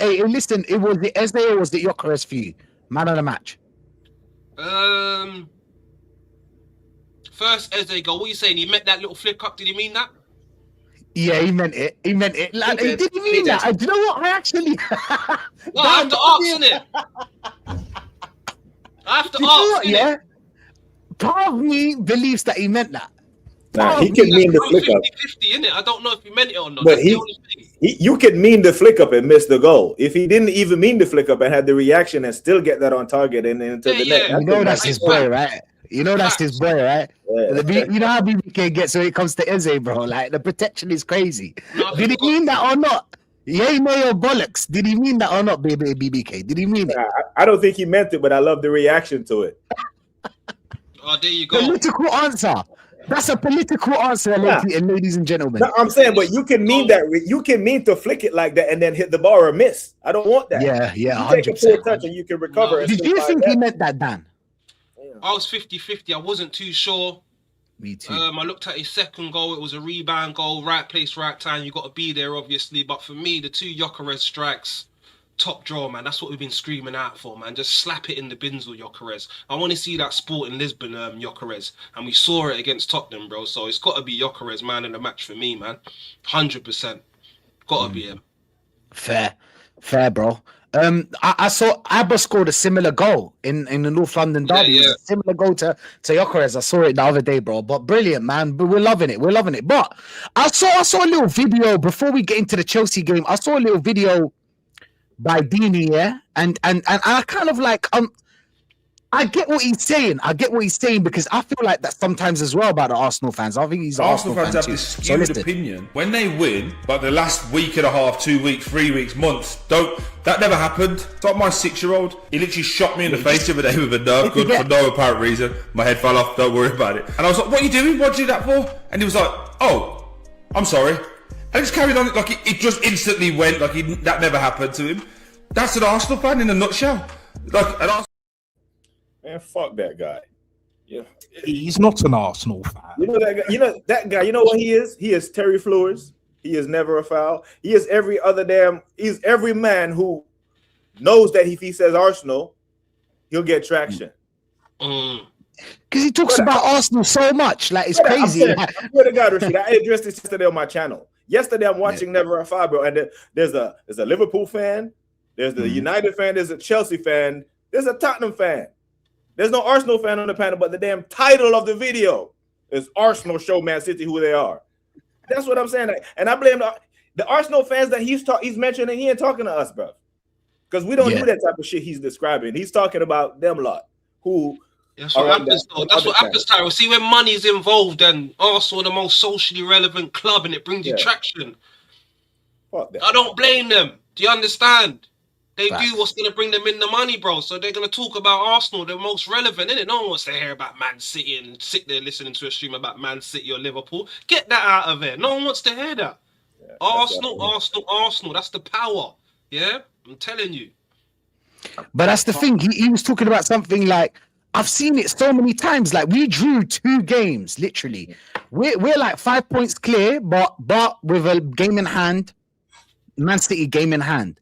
Hey, listen, it was the Eze or was the Gyökeres for you? Man of the match. First Eze goal, what are you saying? He met that little flick up, did he mean that? Yeah, he meant it. Like, he didn't mean that. Do you know what? I actually. No, I have to ask, innit? I have to ask, innit? Yeah. Part of me believes that he meant that. Nah, he can mean the flick up. 50-50, innit? I don't know if he meant it or not. But That's the only thing. you could mean the flick up and miss the goal. If he didn't even mean the flick up and had the reaction and still get that on target and into the net. You know that's his boy, right? You know that's his boy, right? Yeah. You know how BBK gets when it comes to Eze, bro. Like the protection is crazy. No, Did he mean that or not? Yay, mayo bollocks. Did he mean that or not, baby BBK? Did he mean it? I don't think he meant it, but I love the reaction to it. Oh, there you go. Political answer. That's a political answer, ladies and gentlemen. No, I'm saying, but you can mean that. You can mean to flick it like that and then hit the bar or miss. I don't want that. Yeah, You 100%. take a poor touch and you can recover. and Did still you find think that. he meant that, Dan? I was 50-50. I wasn't too sure. Me too. I looked at his second goal. It was a rebound goal. Right place, right time. You got to be there, obviously. But for me, the two Gyökeres strikes, top draw, man. That's what we've been screaming out for, man. Just slap it in the bins with Gyökeres. I want to see that sport in Lisbon, Gyökeres. And we saw it against Tottenham, bro. So it's got to be Gyökeres, man, in the match for me, man. 100%. Got to be him. Fair, bro. I saw Abba scored a similar goal in the North London derby. Yeah. It was a similar goal to Gyökeres. I saw it the other day, bro. But brilliant, man. But we're loving it. But I saw a little video before we get into the Chelsea game. I saw a little video by Dini, yeah, and I kind of like I get what he's saying. Because I feel like that sometimes as well about the Arsenal fans. I think he's an Arsenal fans fan have too. this So skewed listen. opinion when they win, but the last week and a half, 2 weeks, 3 weeks, months, that never happened. It's like my 6-year-old. He literally shot me in the face the other day with a Nerf gun for no apparent reason. My head fell off. Don't worry about it. And I was like, "What are you doing? What did you do that for?" And he was like, "Oh, I'm sorry." And he just carried on like it just instantly went like that never happened to him. That's an Arsenal fan in a nutshell. Like an Arsenal. Man, fuck that guy. Yeah, He's not an Arsenal fan. you know that guy. You know what he is? He is Terry Flores. He is never a foul. He is every other damn. He's every man who knows that if he says Arsenal, he'll get traction. Mm. Because he talks about Arsenal so much, like it's I'm crazy. saying, I swear to God, Rashid, I addressed this yesterday on my channel. Yesterday, I'm watching Never a Foul, bro, and there's a Liverpool fan, there's the United fan, there's a Chelsea fan, there's a Tottenham fan. There's no Arsenal fan on the panel, but the damn title of the video is Arsenal show Man City who they are. That's what I'm saying, and I blame the Arsenal fans that he's mentioning. He ain't talking to us, bro, because we don't do that type of shit he's describing. He's talking about them lot who. That's what happens, though. That's what happens, Tyrell. See, when money's involved, then Arsenal are the most socially relevant club, and it brings you traction. Fuck that. I don't blame them. Do you understand? They do what's going to bring them in the money, bro. So they're going to talk about Arsenal, the most relevant, innit? No one wants to hear about Man City and sit there listening to a stream about Man City or Liverpool. Get that out of there. No one wants to hear that. Yeah, Arsenal. That's the power. Yeah? I'm telling you. But that's the thing. He was talking about something like I've seen it so many times. Like we drew 2 games, literally. We're like 5 points clear, but with a game in hand, Man City game in hand.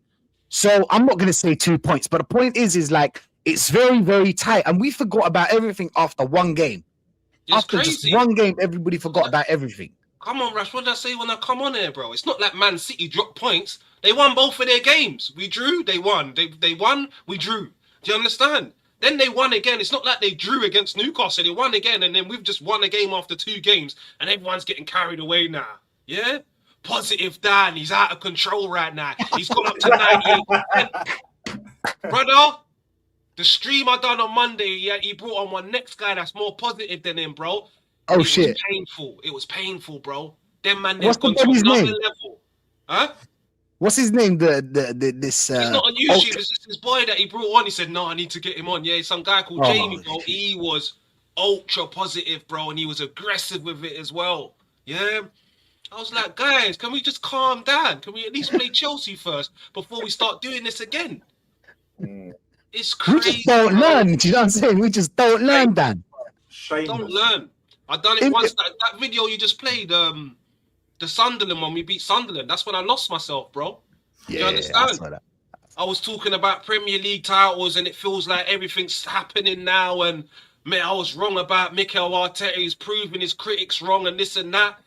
So I'm not gonna say 2 points, but the point is like it's very, very tight, and we forgot about everything after one game. It's after crazy. just one game, everybody forgot about everything. Come on, Rash. What did I say when I come on here, bro? It's not like Man City dropped points. They won both of their games. We drew, they won. They won, we drew. Do you understand? Then they won again. It's not like they drew against Newcastle. They won again, and then we've just won a game after 2 games, and everyone's getting carried away now. Yeah? Positive Dan. He's out of control right now. He's gone up to 98%. Brother, the stream I done on Monday, yeah, he brought on one next guy that's more positive than him, bro. Oh, it shit. Was painful. It was painful, bro. Them man, they've What's the gone to body's another name? level. Huh? What's his name? This He's not on YouTube. It's just his boy that he brought on. He said, no, I need to get him on. Yeah, some guy called Jamie, bro. He was ultra positive, bro, and he was aggressive with it as well. Yeah. I was like, guys, can we just calm down? Can we at least play Chelsea first before we start doing this again? It's crazy. We just don't learn. Do you know what I'm saying? We just don't learn, Dan. Don't learn. I done it once. That video you just played, the Sunderland one, we beat Sunderland. That's when I lost myself, bro. Yeah, you understand? I was talking about Premier League titles, and it feels like everything's happening now. And man, I was wrong about Mikel Arteta. He's proving his critics wrong, and this and that.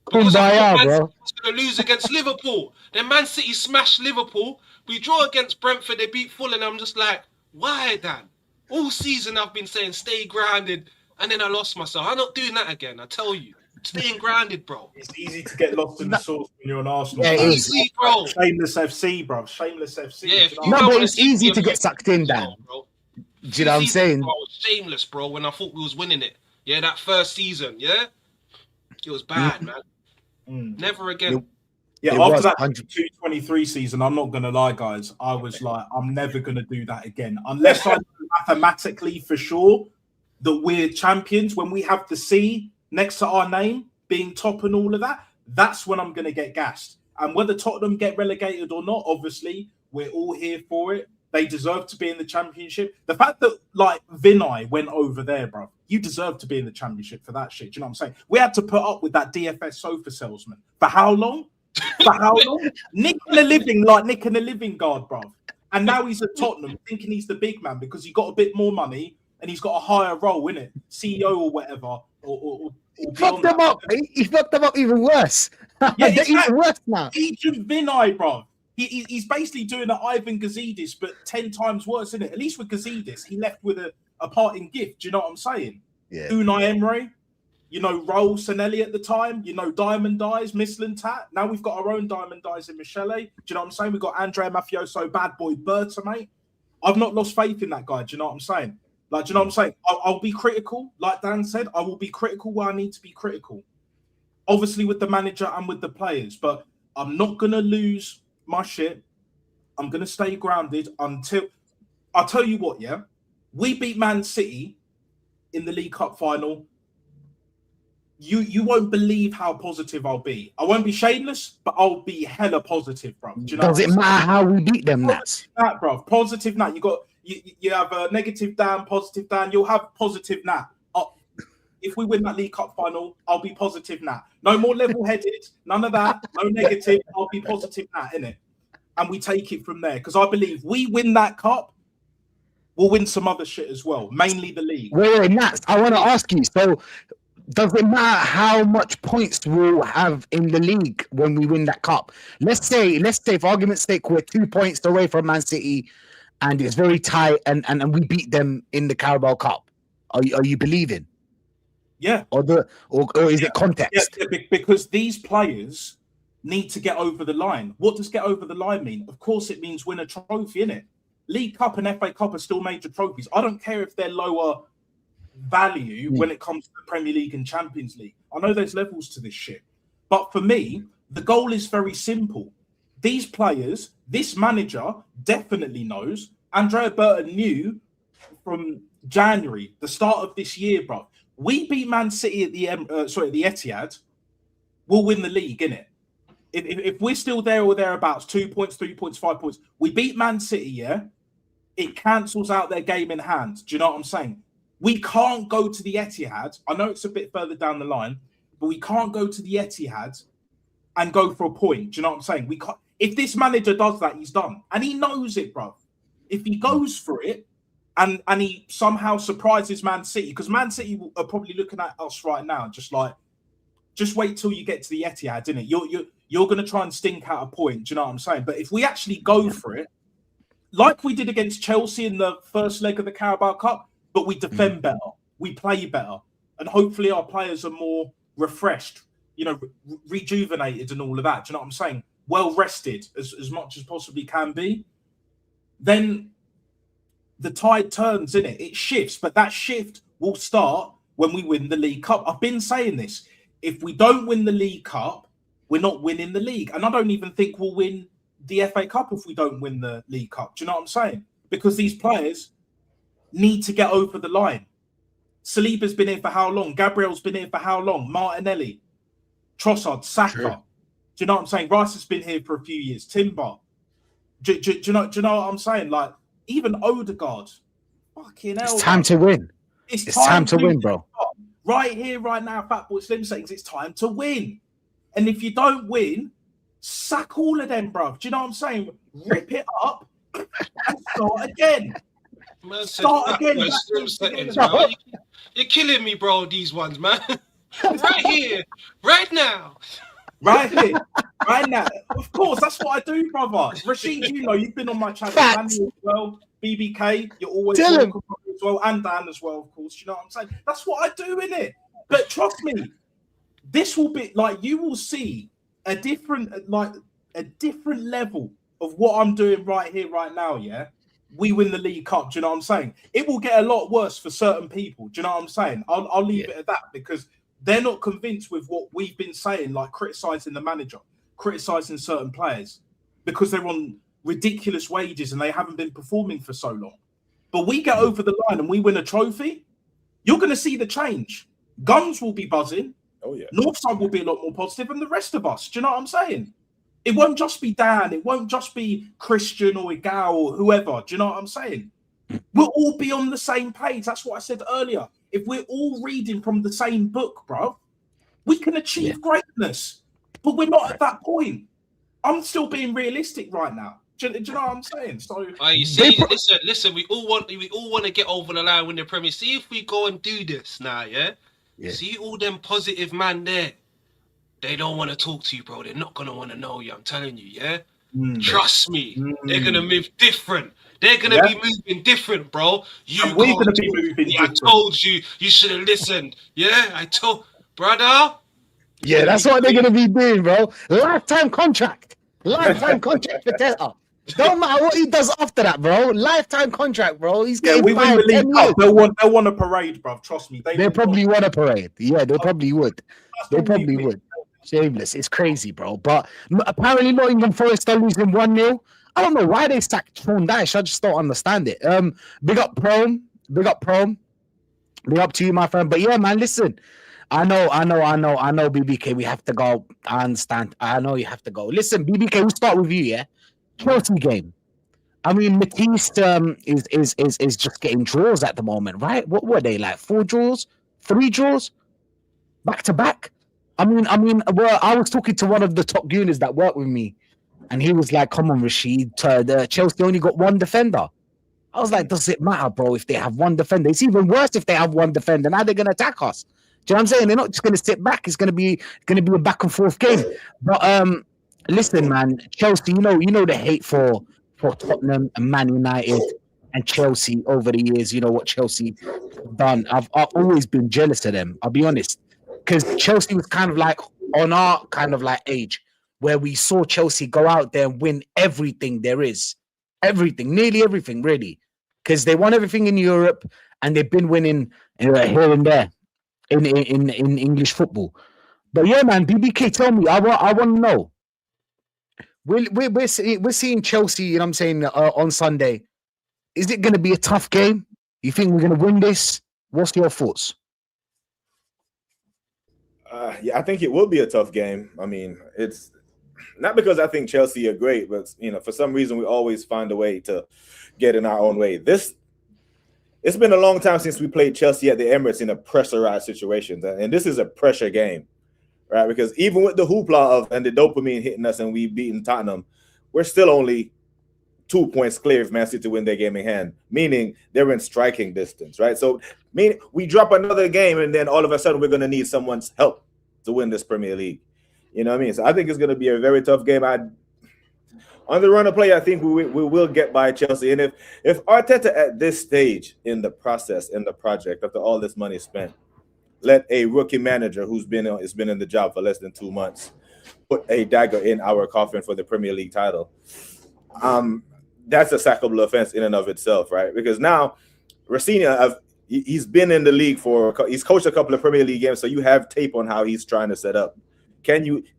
Because I thought Man City was going to lose against Liverpool. Then Man City smashed Liverpool. We draw against Brentford. They beat Fulham. I'm just like, why, Dan? All season I've been saying stay grounded, and then I lost myself. I'm not doing that again. I tell you, staying grounded, bro. It's easy to get lost in the sauce when you're an Arsenal. Yeah, fan. Easy, bro. Shameless FC, bro. Shameless FC. Yeah, No, but it's easy to get sucked in, Dan. Bro. Do you know what I'm saying? Bro, I was shameless, bro, when I thought we was winning it. Yeah, that first season, yeah? It was bad, man. Never again. Yeah, after that 2-23 season, I'm not going to lie, guys. I was like, I'm never going to do that again. Unless I know mathematically for sure that we're champions. When we have the C next to our name being top and all of that, that's when I'm going to get gassed. And whether Tottenham get relegated or not, obviously, we're all here for it. They deserve to be in the championship. The fact that, like, Vinay went over there, bro, you deserve to be in the championship for that shit. Do you know what I'm saying? We had to put up with that DFS sofa salesman. For how long? For how long? Nick in the living guard, bro. And now he's at Tottenham thinking he's the big man because he got a bit more money and he's got a higher role, innit? CEO or whatever. He fucked them up. He fucked them up even worse. Yeah, they're even worse now. Agent Vinay, bro. He's basically doing an Ivan Gazidis, but 10 times worse, isn't it? At least with Gazidis, he left with a parting gift. Do you know what I'm saying? Yeah. Unai Emery, you know, Raul Sanelli at the time, you know, Diamond Eyes, Mislintat. Now we've got our own Diamond Eyes in Michele. Do you know what I'm saying? We've got Andrea Mafioso, bad boy Berta, mate. I've not lost faith in that guy. Do you know what I'm saying? Like, do you know what I'm saying? I'll be critical. Like Dan said, I will be critical where I need to be critical. Obviously with the manager and with the players, but I'm not going to lose my shit. I'm going to stay grounded until... I'll tell you what, yeah? We beat Man City in the League Cup final. You won't believe how positive I'll be. I won't be shameless, but I'll be hella positive, bro. Do you know Does it matter how we beat them, Nats? That, bro. Positive Nat. You have a negative Dan, positive Dan. You'll have positive Nat. If we win that League Cup final, I'll be positive Nat. No more level-headed. None of that. No negative. I'll be positive Nat, innit? And we take it from there. Because I believe we win that cup, we'll win some other shit as well. Mainly the league. Wait, Nats, I want to ask you. So, does it matter how much points we'll have in the league when we win that cup? Let's say, for argument's sake, we're 2 points away from Man City, and it's very tight, and we beat them in the Carabao Cup. Are you believing? Yeah. Or is it context? Yeah, because these players need to get over the line. What does get over the line mean? Of course, it means win a trophy, innit? League Cup and FA Cup are still major trophies. I don't care if they're lower value when it comes to the Premier League and Champions League. I know there's levels to this shit. But for me, the goal is very simple. These players, this manager definitely knows. Andrea Berta knew from January, the start of this year, bro. We beat Man City at the Etihad, we'll win the league, innit? If we're still there or thereabouts, 2 points, 3 points, 5 points, we beat Man City, yeah? It cancels out their game in hand. Do you know what I'm saying? We can't go to the Etihad. I know it's a bit further down the line, but we can't go to the Etihad and go for a point. Do you know what I'm saying? We can't. If this manager does that, he's done, and he knows it, bro. If he goes for it, and he somehow surprises Man City, because Man City are probably looking at us right now, just wait till you get to the Etihad, innit? You're going to try and stink out a point. Do you know what I'm saying? But if we actually go for it, like we did against Chelsea in the first leg of the Carabao Cup, but we defend better, we play better, and hopefully our players are more refreshed, rejuvenated and all of that. Do you know what I'm saying? Well rested as much as possibly can be. Then the tide turns, innit? It shifts, but that shift will start when we win the League Cup. I've been saying this. If we don't win the League Cup, we're not winning the league. And I don't even think we'll win the FA Cup if we don't win the League Cup. Do you know what I'm saying? Because these players need to get over the line. Saliba's been here for how long? Gabriel's been here for how long? Martinelli, Trossard, Saka. Sure. Do you know what I'm saying? Rice has been here for a few years. Timber. Do you know what I'm saying? Like, even Odegaard. Fucking hell. It's time to win. It's time to win, bro. Right here, right now, Fatboy Slim saying it's time to win. And if you don't win, sack all of them, bro. Do you know what I'm saying? Rip it up and start again. Man, start again. You're killing me, bro, these ones, man. Right here, right now. Right here, right now. Of course, that's what I do, brother. Rashid, you've been on my channel as well. BBK, you're always welcome as well. And Dan as well, of course. You know what I'm saying? That's what I do, innit? But trust me, this will be like, you will see a different level of what I'm doing right here, right now, yeah? We win the League Cup, do you know what I'm saying? It will get a lot worse for certain people, do you know what I'm saying? I'll leave it at that, because they're not convinced with what we've been saying, like criticising the manager, criticising certain players, because they're on ridiculous wages and they haven't been performing for so long. But we get over the line and we win a trophy, you're going to see the change. Guns will be buzzing. Oh, yeah. Northside will be a lot more positive, and the rest of us, do you know what I'm saying? It won't just be Dan, it won't just be Christian or Igao or whoever, do you know what I'm saying? We'll all be on the same page. That's what I said earlier. If we're all reading from the same book, bro, we can achieve greatness. But we're not at that point. I'm still being realistic right now. Do you know what I'm saying? So, you see, listen. We all want to get over the line, win the Premier. See if we go and do this now, yeah. See all them positive man there. They don't want to talk to you, bro. They're not gonna want to know you. I'm telling you, yeah. Trust me, they're gonna move different. They're gonna be moving different, bro. We're gonna be moving different. I told you, you should have listened. Yeah, I told, brother. Yeah, that's what they're gonna be doing, bro. Lifetime contract for Teta. Don't matter what he does after that, bro. Lifetime contract, bro. He's getting we win the League Cup. They'll want a parade, bro. Trust me. They probably want a parade. Yeah, they probably would. They probably would. Shameless. It's crazy, bro. But apparently Nottingham Forest are losing 1-0. I don't know why they sacked Sean Dyche. I just don't understand it. Big up Prome. Big up to you, my friend. But yeah, man, listen. I know, BBK. We have to go. I understand. I know you have to go. Listen, BBK, we'll start with you, yeah? Chelsea game. I mean, Matisse is just getting draws at the moment, right? What were they like? 4 draws? 3 draws? Back to back? I mean, well, I was talking to one of the top gooners that work with me, and he was like, "Come on, Rashid, the Chelsea only got 1 defender." I was like, "Does it matter, bro? If they have 1 defender, it's even worse if they have 1 defender. Now they're gonna attack us. Do you know what I'm saying? They're not just gonna sit back. It's gonna be a back and forth game." But listen, man, Chelsea, you know the hate for Tottenham and Man United and Chelsea over the years. You know what Chelsea done. I've always been jealous of them. I'll be honest. Because Chelsea was kind of like on our kind of like age where we saw Chelsea go out there and win everything there is. Everything, nearly everything, really. Because they won everything in Europe and they've been winning here and there in English football. But yeah, man, BBK, tell me, I want to know. We're seeing Chelsea, you know what I'm saying, on Sunday. Is it going to be a tough game? You think we're going to win this? What's your thoughts? Yeah, I think it will be a tough game. I mean, it's not because I think Chelsea are great, but for some reason we always find a way to get in our own way. This it's been a long time since we played Chelsea at the Emirates in a pressurized situation, and this is a pressure game, right? Because even with the hoopla and the dopamine hitting us and we beaten Tottenham, we're still only 2 points clear if Man City win their game in hand, meaning they're in striking distance, right? So, meaning we drop another game and then all of a sudden we're going to need someone's help to win this Premier League. You know what I mean? So I think it's going to be a very tough game. On the run of play, I think we will get by Chelsea. And if Arteta at this stage in the process, in the project, after all this money spent, let a rookie manager who's been in the job for less than 2 months put a dagger in our coffin for the Premier League title, that's a sackable offense in and of itself, right? Because now Rafinha, he's been in the league he's coached a couple of Premier League games, so you have tape on how he's trying to set up.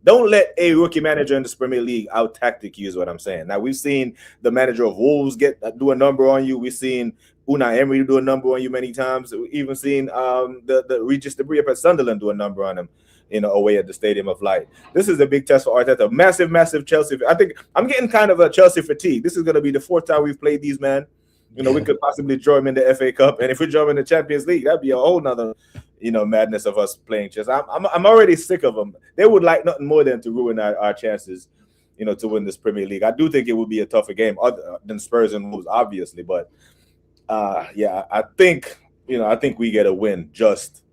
Don't let a rookie manager in this Premier League out tactic you is what I'm saying. Now we've seen the manager of Wolves do a number on you. We've seen Unai Emery do a number on you many times. We've even seen the Regis Debris up at Sunderland do a number on him, away at the Stadium of Light. This is a big test for Arteta. Massive Chelsea. I think I'm getting kind of a Chelsea fatigue. This is going to be the 4th time we've played these, man. We could possibly draw him in the FA Cup, and if we draw him in the Champions League, that'd be a whole nother, madness of us playing chess. I'm already sick of them. They would like nothing more than to ruin our chances, to win this Premier League. I do think it would be a tougher game other than Spurs and Wolves, obviously, but I think we get a win.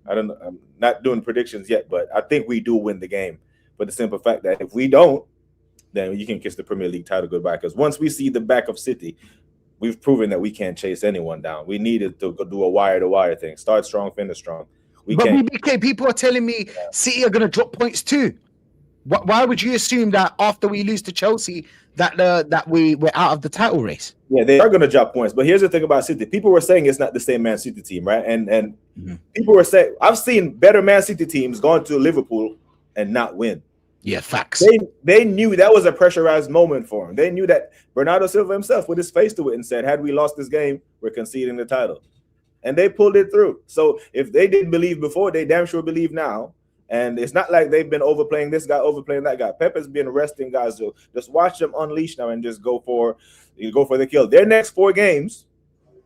I'm not doing predictions yet, but I think we do win the game. For the simple fact that if we don't, then you can kiss the Premier League title goodbye. Because once we see the back of City, we've proven that we can't chase anyone down. We needed to do a wire-to-wire thing. Start strong, finish strong. BK, people are telling me City are going to drop points too. Why would you assume that after we lose to Chelsea that we're out of the title race? Yeah, they are going to drop points. But here's the thing about City. People were saying it's not the same Man City team, right? And people were saying, I've seen better Man City teams going to Liverpool and not win. Yeah, facts. They knew that was a pressurized moment for them. They knew that Bernardo Silva himself put his face to it and said, had we lost this game, we're conceding the title. And they pulled it through. So if they didn't believe before, they damn sure believe now. And it's not like they've been overplaying this guy, overplaying that guy. Pep has been resting guys. So just watch them unleash now and just go for the kill. Their next 4 games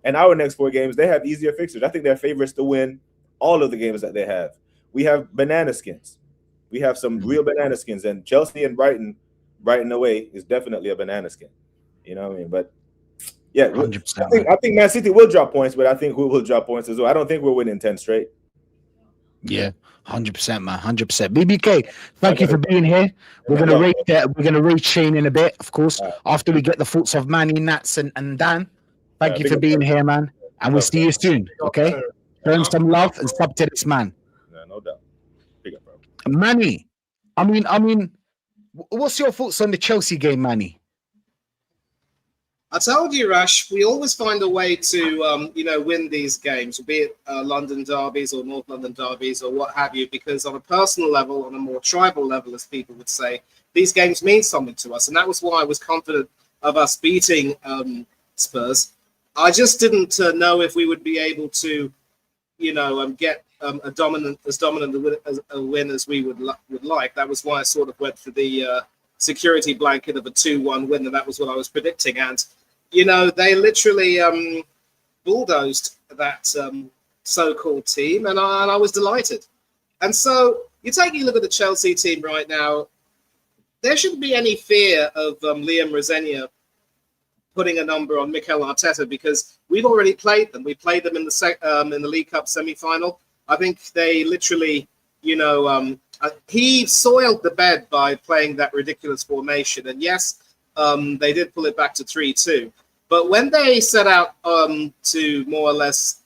and our next 4 games, they have easier fixtures. I think they're favorites to win all of the games that they have. We have banana skins. We have some real banana skins, and Chelsea and Brighton away is definitely a banana skin. You know what I mean? But yeah, 100%, I think Man City will drop points, but I think we will drop points as well. I don't think we're winning 10 straight. Yeah, 100%, man, 100%. BBK, thank you for being here. We're gonna rate Shane in a bit, of course, after we get the thoughts of Manny, Nats, and Dan. Thank you for being here, man, and we'll see you soon. Okay, show some love and sub to this man. Yeah, no doubt. Manny, I mean, what's your thoughts on the Chelsea game, Manny? I told you, Rash, we always find a way to, win these games, be it London derbies or North London derbies or what have you, because on a personal level, on a more tribal level, as people would say, these games mean something to us. And that was why I was confident of us beating Spurs. I just didn't know if we would be able to, get as dominant a win as we would like. That was why I sort of went for the security blanket of a 2-1 win, and that was what I was predicting. And they literally bulldozed that so-called team, and I was delighted. And so you're taking a look at the Chelsea team right now. There shouldn't be any fear of Liam Rosenior putting a number on Mikel Arteta, because we've already played them. We played them in the League Cup semi-final. I think they literally, he soiled the bed by playing that ridiculous formation. And yes, they did pull it back to 3-2. But when they set out to more or less,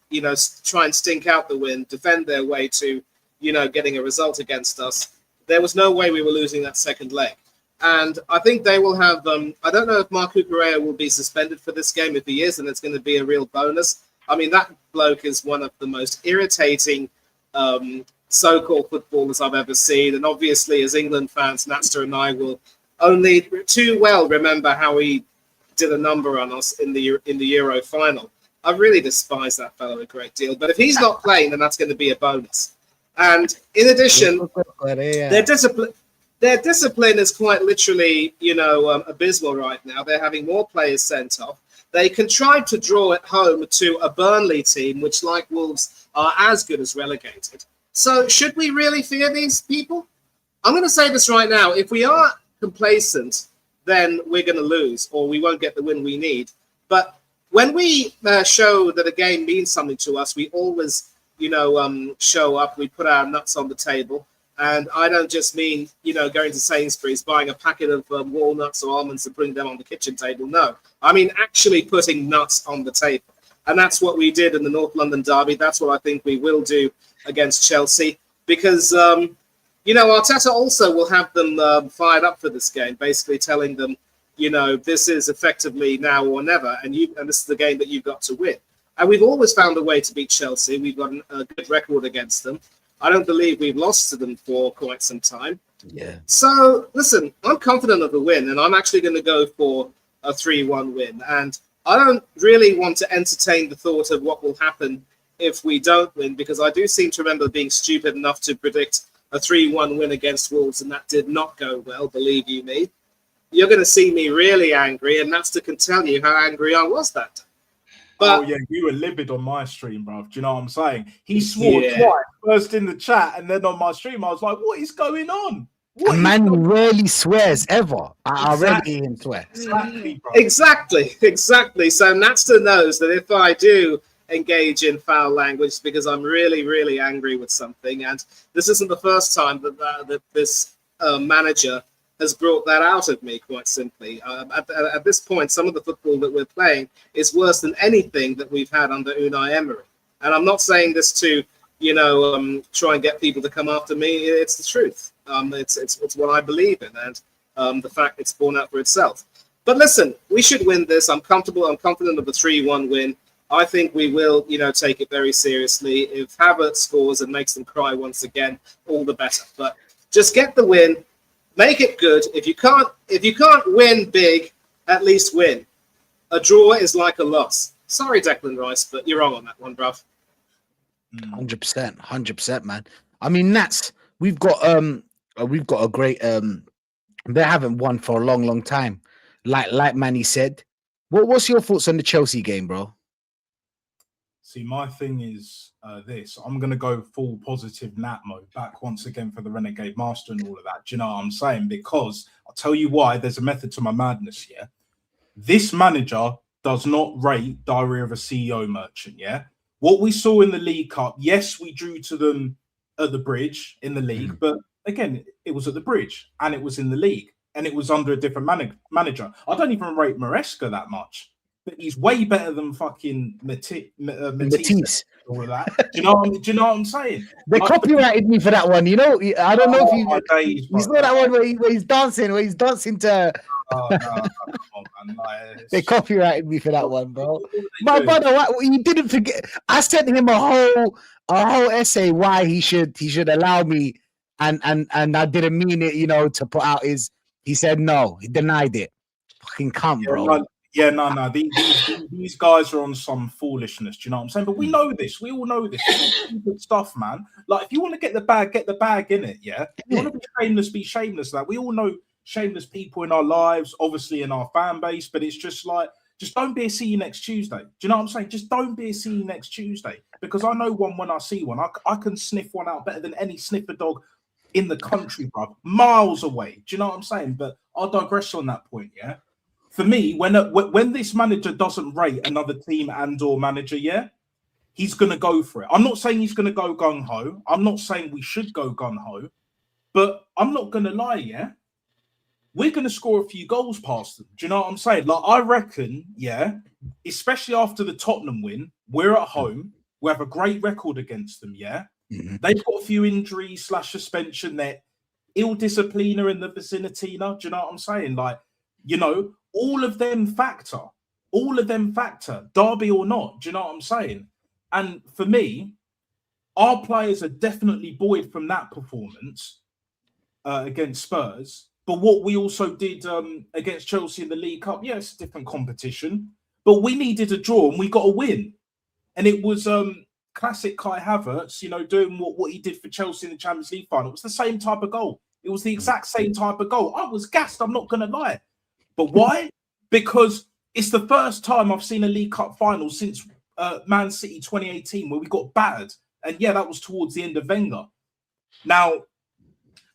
try and stink out the win, defend their way to, getting a result against us, there was no way we were losing that second leg. And I think they will have, I don't know if Marc Cucurella will be suspended for this game. If he is, then it's going to be a real bonus. I mean, that bloke is one of the most irritating so-called footballers I've ever seen. And obviously, as England fans, Natster and I will only too well remember how he did a number on us in the Euro final. I really despise that fellow a great deal. But if he's not playing, then that's going to be a bonus. And in addition, their discipline is quite literally, abysmal right now. They're having more players sent off. They contrived to draw at home to a Burnley team, which, like Wolves, are as good as relegated. So should we really fear these people? I'm going to say this right now. If we are complacent, then we're going to lose, or we won't get the win we need. But when we show that a game means something to us, we always, show up. We put our nuts on the table. And I don't just mean, going to Sainsbury's, buying a packet of walnuts or almonds and putting them on the kitchen table. No, I mean actually putting nuts on the table. And that's what we did in the North London derby. That's what I think we will do against Chelsea. Because, Arteta also will have them fired up for this game, basically telling them, this is effectively now or never. And this is the game that you've got to win. And we've always found a way to beat Chelsea. We've got a good record against them. I don't believe we've lost to them for quite some time. Yeah. So, listen, I'm confident of a win, and I'm actually going to go for a 3-1 win. And I don't really want to entertain the thought of what will happen if we don't win, because I do seem to remember being stupid enough to predict a 3-1 win against Wolves, and that did not go well, believe you me. You're going to see me really angry, and that's to tell you how angry I was that day. But, you were livid on my stream, bro. Do you know what I'm saying? He swore twice, first in the chat, and then on my stream, I was like, what is going on? A man rarely swears ever. I already hear him swear. Exactly, bro. Exactly. So Natster knows that if I do engage in foul language, because I'm really, really angry with something, and this isn't the first time that this manager has brought that out of me, quite simply. At this point, some of the football that we're playing is worse than anything that we've had under Unai Emery. And I'm not saying this to, try and get people to come after me. It's the truth. It's what I believe in, and the fact it's borne out for itself. But listen, we should win this. I'm confident of a 3-1 win. I think we will, take it very seriously. If Havertz scores and makes them cry once again, all the better. But just get the win. Make it good. If you can't win big, at least win. A draw is like a loss. Sorry, Declan Rice, but you're wrong on that one, bruv. 100%, man. I mean, we've got a great they haven't won for a long time. Like Manny said. What's your thoughts on the Chelsea game, bro? See, my thing is this. I'm going to go full positive Nat mode back once again for the Renegade Master and all of that. Do you know what I'm saying? Because I'll tell you why. There's a method to my madness, yeah? This manager does not rate Diary of a CEO Merchant, yeah? What we saw in the League Cup, yes, we drew to them at the Bridge in the league, but again, it was at the Bridge and it was in the league and it was under a different manager. I don't even rate Maresca that much. But he's way better than fucking Matisse. All of that. Do you know what I'm saying? They copyrighted me for that one. I don't know if you saw that one where he's dancing, to. Oh, no, come on, man. They copyrighted me for that one, bro. My brother, you didn't forget. I sent him a whole essay why he should allow me, and I didn't mean it, to put out his. He said no. He denied it. Fucking cunt, bro. Yeah, no. These guys are on some foolishness. Do you know what I'm saying? But we know this. We all know this. Good stuff, man. Like, if you want to get the bag in it, yeah? If you want to be shameless. Like, we all know shameless people in our lives, obviously in our fan base, but it's just like, just don't be a see you next Tuesday. Do you know what I'm saying? Just don't be a see you next Tuesday. Because I know one when I see one. I can sniff one out better than any sniffer dog in the country, bro. Miles away. Do you know what I'm saying? But I'll digress on that point, yeah? For me, when this manager doesn't rate another team and/or manager, yeah, he's going to go for it. I'm not saying he's going to go gung-ho. I'm not saying we should go gung-ho. But I'm not going to lie, yeah, we're going to score a few goals past them. Do you know what I'm saying? Like, I reckon, yeah, especially after the Tottenham win, we're at home. We have a great record against them, yeah? Mm-hmm. They've got a few injuries / suspension. They're ill discipliner in the vicinity now. Do you know what I'm saying? Like, all of them factor, derby or not. Do you know what I'm saying? And for me, our players are definitely buoyed from that performance against Spurs. But what we also did against Chelsea in the League Cup, yeah, it's a different competition. But we needed a draw and we got a win. And it was classic Kai Havertz, doing what he did for Chelsea in the Champions League final. It was the same type of goal. It was the exact same type of goal. I was gassed, I'm not going to lie. But why? Because it's the first time I've seen a League Cup final since Man City 2018 where we got battered. And yeah, that was towards the end of Wenger. Now,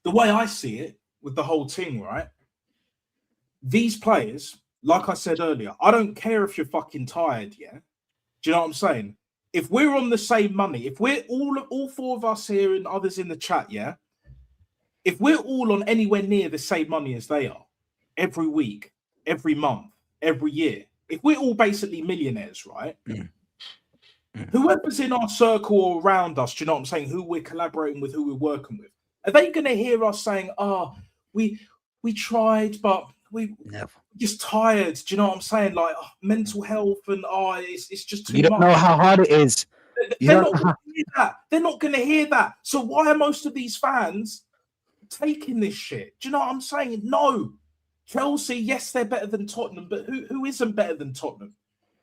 the way I see it with the whole thing, right? These players, like I said earlier, I don't care if you're fucking tired, yeah? Do you know what I'm saying? If we're on the same money, if we're all four of us here and others in the chat, yeah? If we're all on anywhere near the same money as they are, every week, every month, every year, if we're all basically millionaires, right? Whoever's in our circle or around us, do you know what I'm saying? Who we're collaborating with, who we're working with, are they going to hear us saying, we tried, but we just tired? Do you know what I'm saying? Like mental health and it's just too much. You don't know how hard it is. They're not going to hear that. They're not going to hear that. So why are most of these fans taking this shit? Do you know what I'm saying? No. Chelsea, yes, they're better than Tottenham, but who isn't better than Tottenham?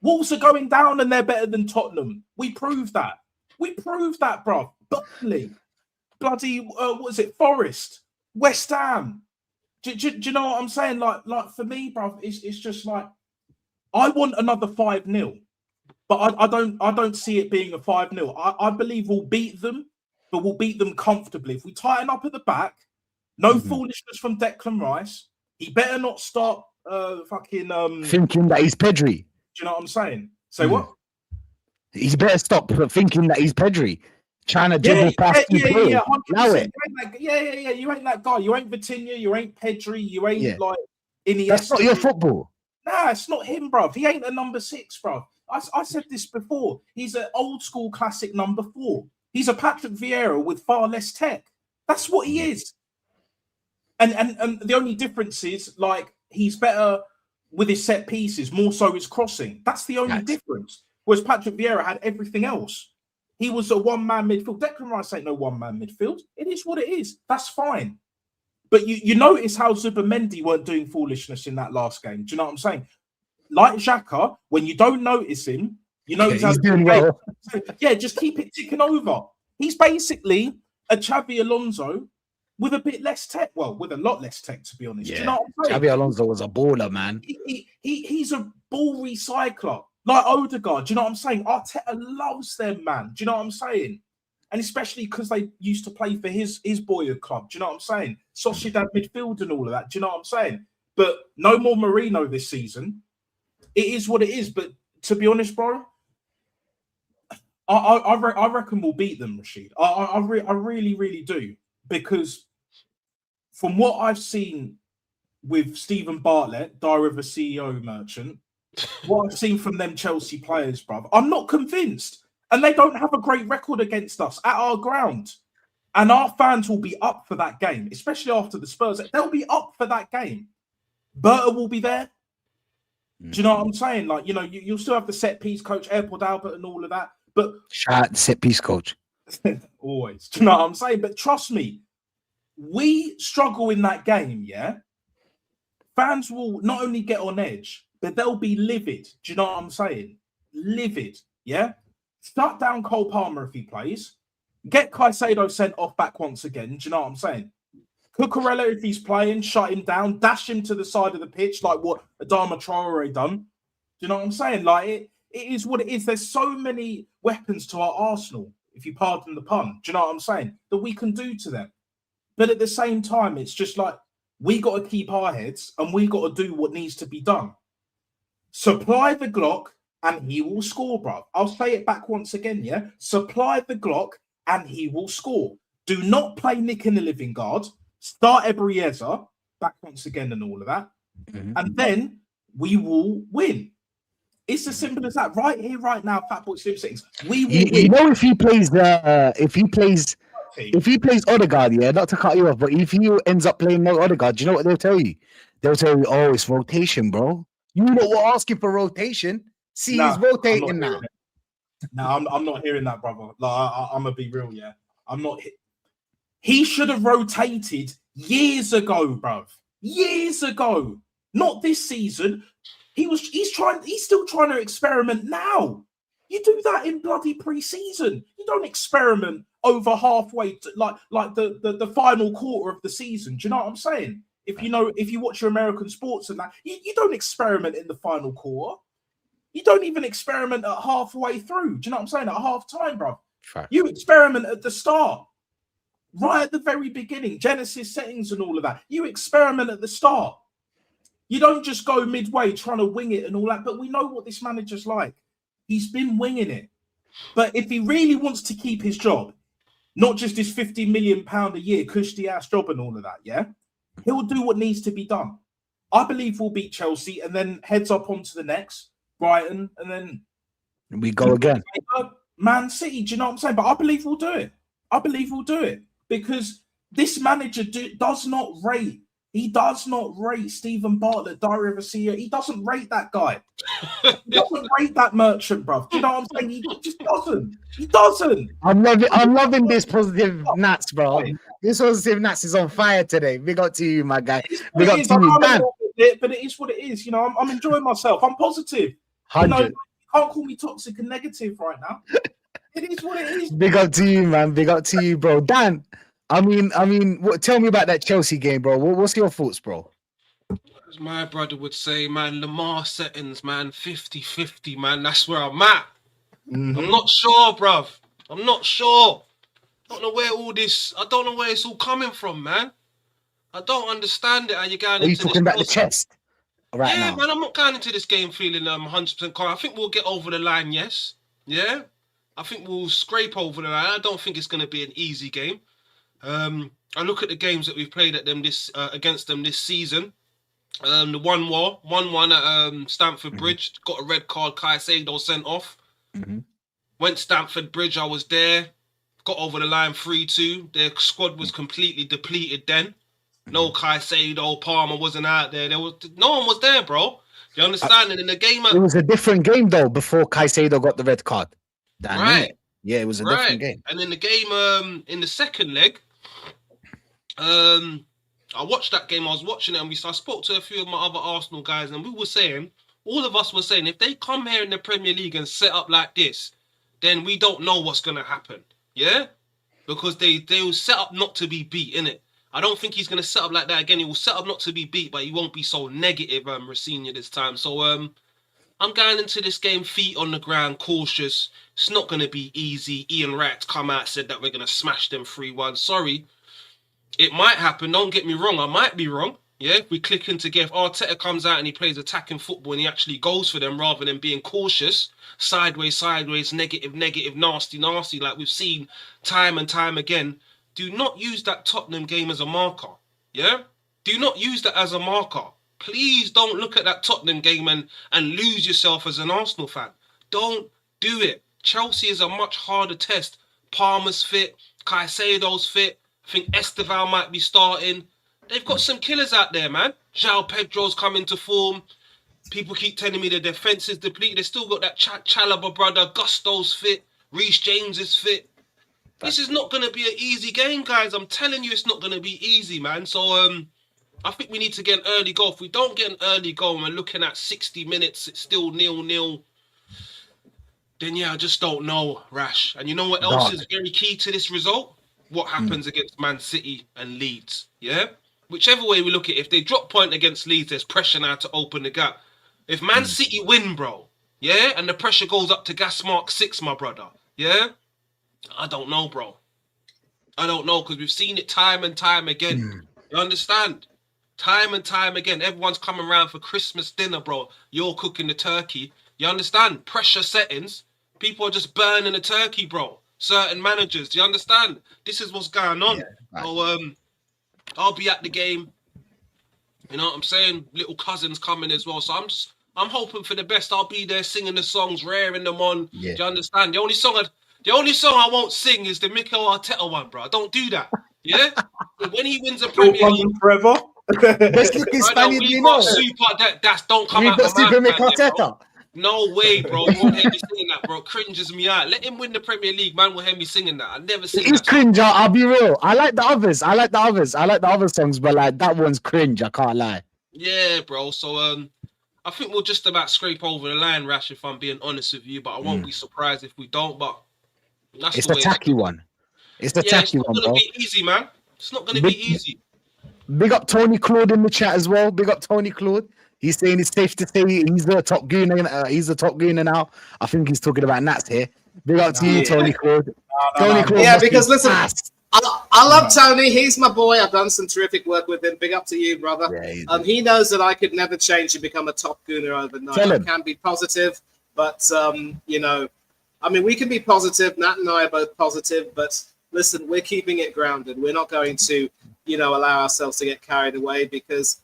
Wolves are going down and they're better than Tottenham. We proved that. We proved that, bro. Burnley, bloody, what is it? Forest, West Ham. Do you know what I'm saying? Like for me, bro, it's just like I want another 5-0, but I don't see it being a 5-0. I believe we'll beat them, but we'll beat them comfortably. If we tighten up at the back, no foolishness from Declan Rice. He better not start thinking that he's Pedri. Do you know what I'm saying? Say what? He's better stop thinking that he's Pedri. Trying to dribble past people. Yeah. Allow it. Yeah. You ain't that guy. You ain't Vitinha. You ain't Pedri. You ain't like Iniesta. That's not your football. Nah, it's not him, bruv. He ain't a number 6, bruv. I said this before. He's an old school classic number 4. He's a Patrick Vieira with far less tech. That's what he is. And the only difference is like he's better with his set pieces, more so his crossing. That's the only difference. Whereas Patrick Vieira had everything else. He was a one-man midfield. Declan Rice ain't no one-man midfield. It is what it is. That's fine. But you notice how Zubimendi weren't doing foolishness in that last game. Do you know what I'm saying? Like Xhaka, when you don't notice him, you know he's doing well. Yeah, just keep it ticking over. He's basically a Xabi Alonso with a bit less tech. Well, with a lot less tech, to be honest. Yeah. Do you know what I'm saying? Xabi Alonso was a baller, man. He's a ball recycler. Like Odegaard, do you know what I'm saying? Arteta loves them, man. Do you know what I'm saying? And especially because they used to play for his boyhood club. Do you know what I'm saying? Sociedad midfield and all of that. Do you know what I'm saying? But no more Marino this season. It is what it is. But to be honest, bro, I reckon we'll beat them, Rashid. I really, really do. Because from what I've seen with Stephen Bartlett, Diary of a CEO Merchant, what I've seen from them Chelsea players, bruv, I'm not convinced. And they don't have a great record against us at our ground. And our fans will be up for that game, especially after the Spurs. They'll be up for that game. Berta will be there. Do you know what I'm saying? Like, you know, you'll still have the set piece coach, Airport Albert and all of that. But shout out the set piece coach. Always. Do you know what I'm saying? But trust me, we struggle in that game, yeah? Fans will not only get on edge, but they'll be livid. Do you know what I'm saying? Livid, yeah? Shut down Cole Palmer if he plays. Get Caicedo sent off back once again. Do you know what I'm saying? Cucurella, if he's playing, shut him down, dash him to the side of the pitch like what Adama Traore done. Do you know what I'm saying? Like, it is what it is. There's so many weapons to our arsenal, if you pardon the pun. Do you know what I'm saying? That we can do to them. But at the same time, it's just like, we got to keep our heads and we got to do what needs to be done. Supply the Glock and he will score, bruv. I'll say it back once again, yeah? Supply the Glock and he will score. Do not play Nick in the living guard. Start Eberezer back once again and all of that. And then we will win. It's as simple as that. Right here, right now, Fatboy Slim 6. We will win. You know, if he plays Odegaard, yeah, not to cut you off, but if he ends up playing no Odegaard, do you know what they'll tell you? They'll tell you, oh, it's rotation, bro. You know we're asking for rotation. See, he's rotating now. No, I'm not hearing that, brother. Like, I'm gonna be real, yeah. I'm not. He should have rotated years ago, bruv. Years ago, not this season. He's still trying to experiment now. You do that in bloody pre-season. You don't experiment over halfway, like the final quarter of the season. Do you know what I'm saying? If you watch your American sports and that, you don't experiment in the final quarter. You don't even experiment at halfway through. Do you know what I'm saying? At half time, bro. You experiment at the start, right at the very beginning, Genesis settings and all of that. You experiment at the start. You don't just go midway trying to wing it and all that. But we know what this manager's like. He's been winging it. But if he really wants to keep his job, not just his £50 million a year cushy ass job and all of that, yeah, he'll do what needs to be done. I believe we'll beat Chelsea and then heads up onto the next, Brighton, and then we go again. Man City, do you know what I'm saying? But I believe we'll do it. I believe we'll do it because this manager does not rate. He does not rate Stephen Bartlett, Diary of a CEO. He doesn't rate that guy. He doesn't rate that merchant, bro. Do you know what I'm saying? He just doesn't. He doesn't. I'm loving this positive Nats, bro. This positive Nats is on fire today. Big up to you, my guy. Big up to you, man. But it is what it is. You know, I'm enjoying myself. I'm positive. 100. You know, you can't call me toxic and negative right now. It is what it is. Big up to you, man. Big up to you, bro. Dan, I mean, tell me about that Chelsea game, bro. What's your thoughts, bro? As my brother would say, man, Lamar settings, man, 50-50, man. That's where I'm at. Mm-hmm. I'm not sure, bruv. I'm not sure. I don't know where it's all coming from, man. I don't understand it. How you're going Are you talking about the chest right now? Yeah, man, I'm not going into this game feeling 100% confident. I think we'll get over the line, yes. Yeah? I think we'll scrape over the line. I don't think it's going to be an easy game. I look at the games that we've played at them against them this season. The 1-1 at Stamford Bridge, got a red card, Caicedo sent off. Mm-hmm. Went Stamford Bridge, I was there. Got over the line 3-2. Their squad was completely depleted then. No Caicedo, Palmer wasn't out there. No one was there, bro. You understand? And in the game, it was a different game though before Caicedo got the red card. Damn, right? Yeah, it was a different game. And in the game, in the second leg, I watched that game. I was watching it, and I spoke to a few of my other Arsenal guys, and all of us were saying, if they come here in the Premier League and set up like this, then we don't know what's gonna happen. Yeah, because they will set up not to be beat, innit? I don't think he's going to set up like that again. He will set up not to be beat, but he won't be so negative, Rosenior, this time. So I'm going into this game feet on the ground, cautious. It's not going to be easy. Ian Wright come out, said that we're going to smash them 3-1. Sorry. It might happen. Don't get me wrong. I might be wrong. Yeah, if we click in together, Arteta comes out and he plays attacking football and he actually goes for them rather than being cautious. Sideways, negative, nasty, like we've seen time and time again. Do not use that Tottenham game as a marker. Yeah? Do not use that as a marker. Please don't look at that Tottenham game and lose yourself as an Arsenal fan. Don't do it. Chelsea is a much harder test. Palmer's fit. Caicedo's fit. I think Esteval might be starting. They've got some killers out there, man. João Pedro's coming to form. People keep telling me the defence is depleted. They still got that Chalobah brother. Gusto's fit. Reece James is fit. This is not going to be an easy game, guys. I'm telling you, it's not going to be easy, man. So I think we need to get an early goal. If we don't get an early goal and we're looking at 60 minutes, it's still 0-0, then yeah, I just don't know, Rash. And you know what else is very key to this result? What happens against Man City and Leeds, yeah? Whichever way we look at it, if they drop point against Leeds, there's pressure now to open the gap. If Man City win, bro, yeah, and the pressure goes up to gas mark 6, my brother, yeah? I don't know, bro. I don't know, because we've seen it time and time again. You understand? Time and time again. Everyone's coming around for Christmas dinner, bro. You're cooking the turkey. You understand? Pressure settings. People are just burning the turkey, bro. Certain managers. Do you understand? This is what's going on. Yeah, right. So, I'll be at the game. You know what I'm saying? Little cousins coming as well. So I'm hoping for the best. I'll be there singing the songs, raring them on. Yeah. Do you understand? The only song I won't sing is the Mikel Arteta one, bro. Don't do that. Yeah? When he wins a Premier League forever. Best looking Spaniard we know. Don't come out of my mouth. No way, bro. You won't hear me singing that, bro. Cringes me out. Let him win the Premier League, man. Will hear me singing that. I never sing that. It's cringe. I'll be real. I like the others. I like the other songs, but like that one's cringe. I can't lie. Yeah, bro. So I think we'll just about scrape over the line, Rash, if I'm being honest with you. But I won't be surprised if we don't. But it's a tacky one. It's a Yeah, it's tacky not one, gonna bro. be easy, man. It's not gonna be easy. Big up Tony Claude in the chat as well. Big up Tony Claude. He's saying it's safe to say he's the top gooner. He's the top gooner now. I think he's talking about Nats here. Big up to you, Tony Claude. Tony Claude. Yeah, must be because listen, fast. I love Tony. He's my boy. I've done some terrific work with him. Big up to you, brother. He knows that I could never change and become a top gooner overnight. Tell I him. can be positive, but you know, I mean, we can be positive. Nat and I are both positive, but listen, we're keeping it grounded. We're not going to, you know, allow ourselves to get carried away because,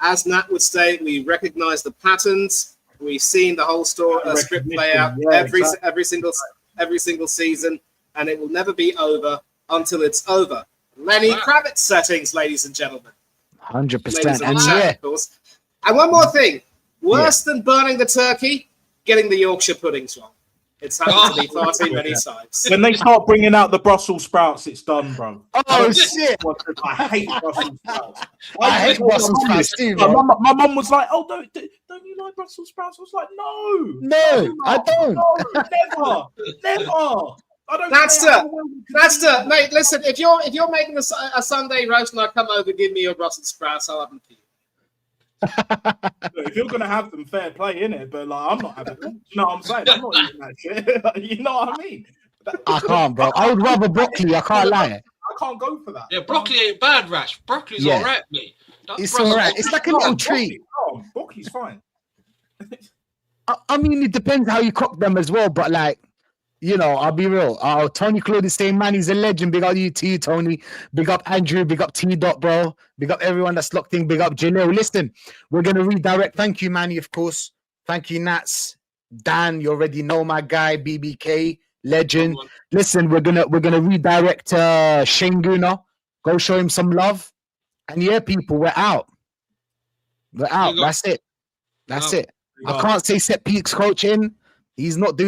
as Nat would say, we recognize the patterns. We've seen the whole story script play out every single season, and it will never be over until it's over. Lenny Kravitz settings, ladies and gentlemen. 100%. And yeah, of course. And one more thing, worse than burning the turkey, getting the Yorkshire puddings wrong. It's happened to me far too many times. When they start bringing out the Brussels sprouts, it's done, bro. Oh shit! I hate Brussels sprouts. I hate Brussels sprouts too, bro. My mum was like, "Oh, don't you like Brussels sprouts?" I was like, No, I don't. No, never. I don't. That's the mate. Listen, if you're making a Sunday roast and I come over, give me your Brussels sprouts. I'll have them for you. If you're gonna have them, fair play, innit? But like, I'm not having them. You know what I'm saying? I'm not eating that shit. You know what I mean? I can't, bro. I would rather broccoli. I can't lie. I can't go for that. Yeah, broccoli ain't bad, Rash. Broccoli's alright, mate. It's alright. It's like a little treat. Broccoli's fine. I mean, it depends how you cook them as well. But like, you know, I'll be real. Tony Claude is saying, man, he's a legend. Big up you to you, Tony. Big up Andrew. Big up T Dot, bro. Big up everyone that's locked in. Big up Janelle. Listen, we're gonna redirect. Thank you, Manny, of course. Thank you, Nats. Dan, you already know my guy, BBK, legend. Listen, we're gonna redirect Shane Gooner. Go show him some love. And yeah, people, we're out. We're out. That's it. That's it. I can't say Set Peaks coaching. He's not doing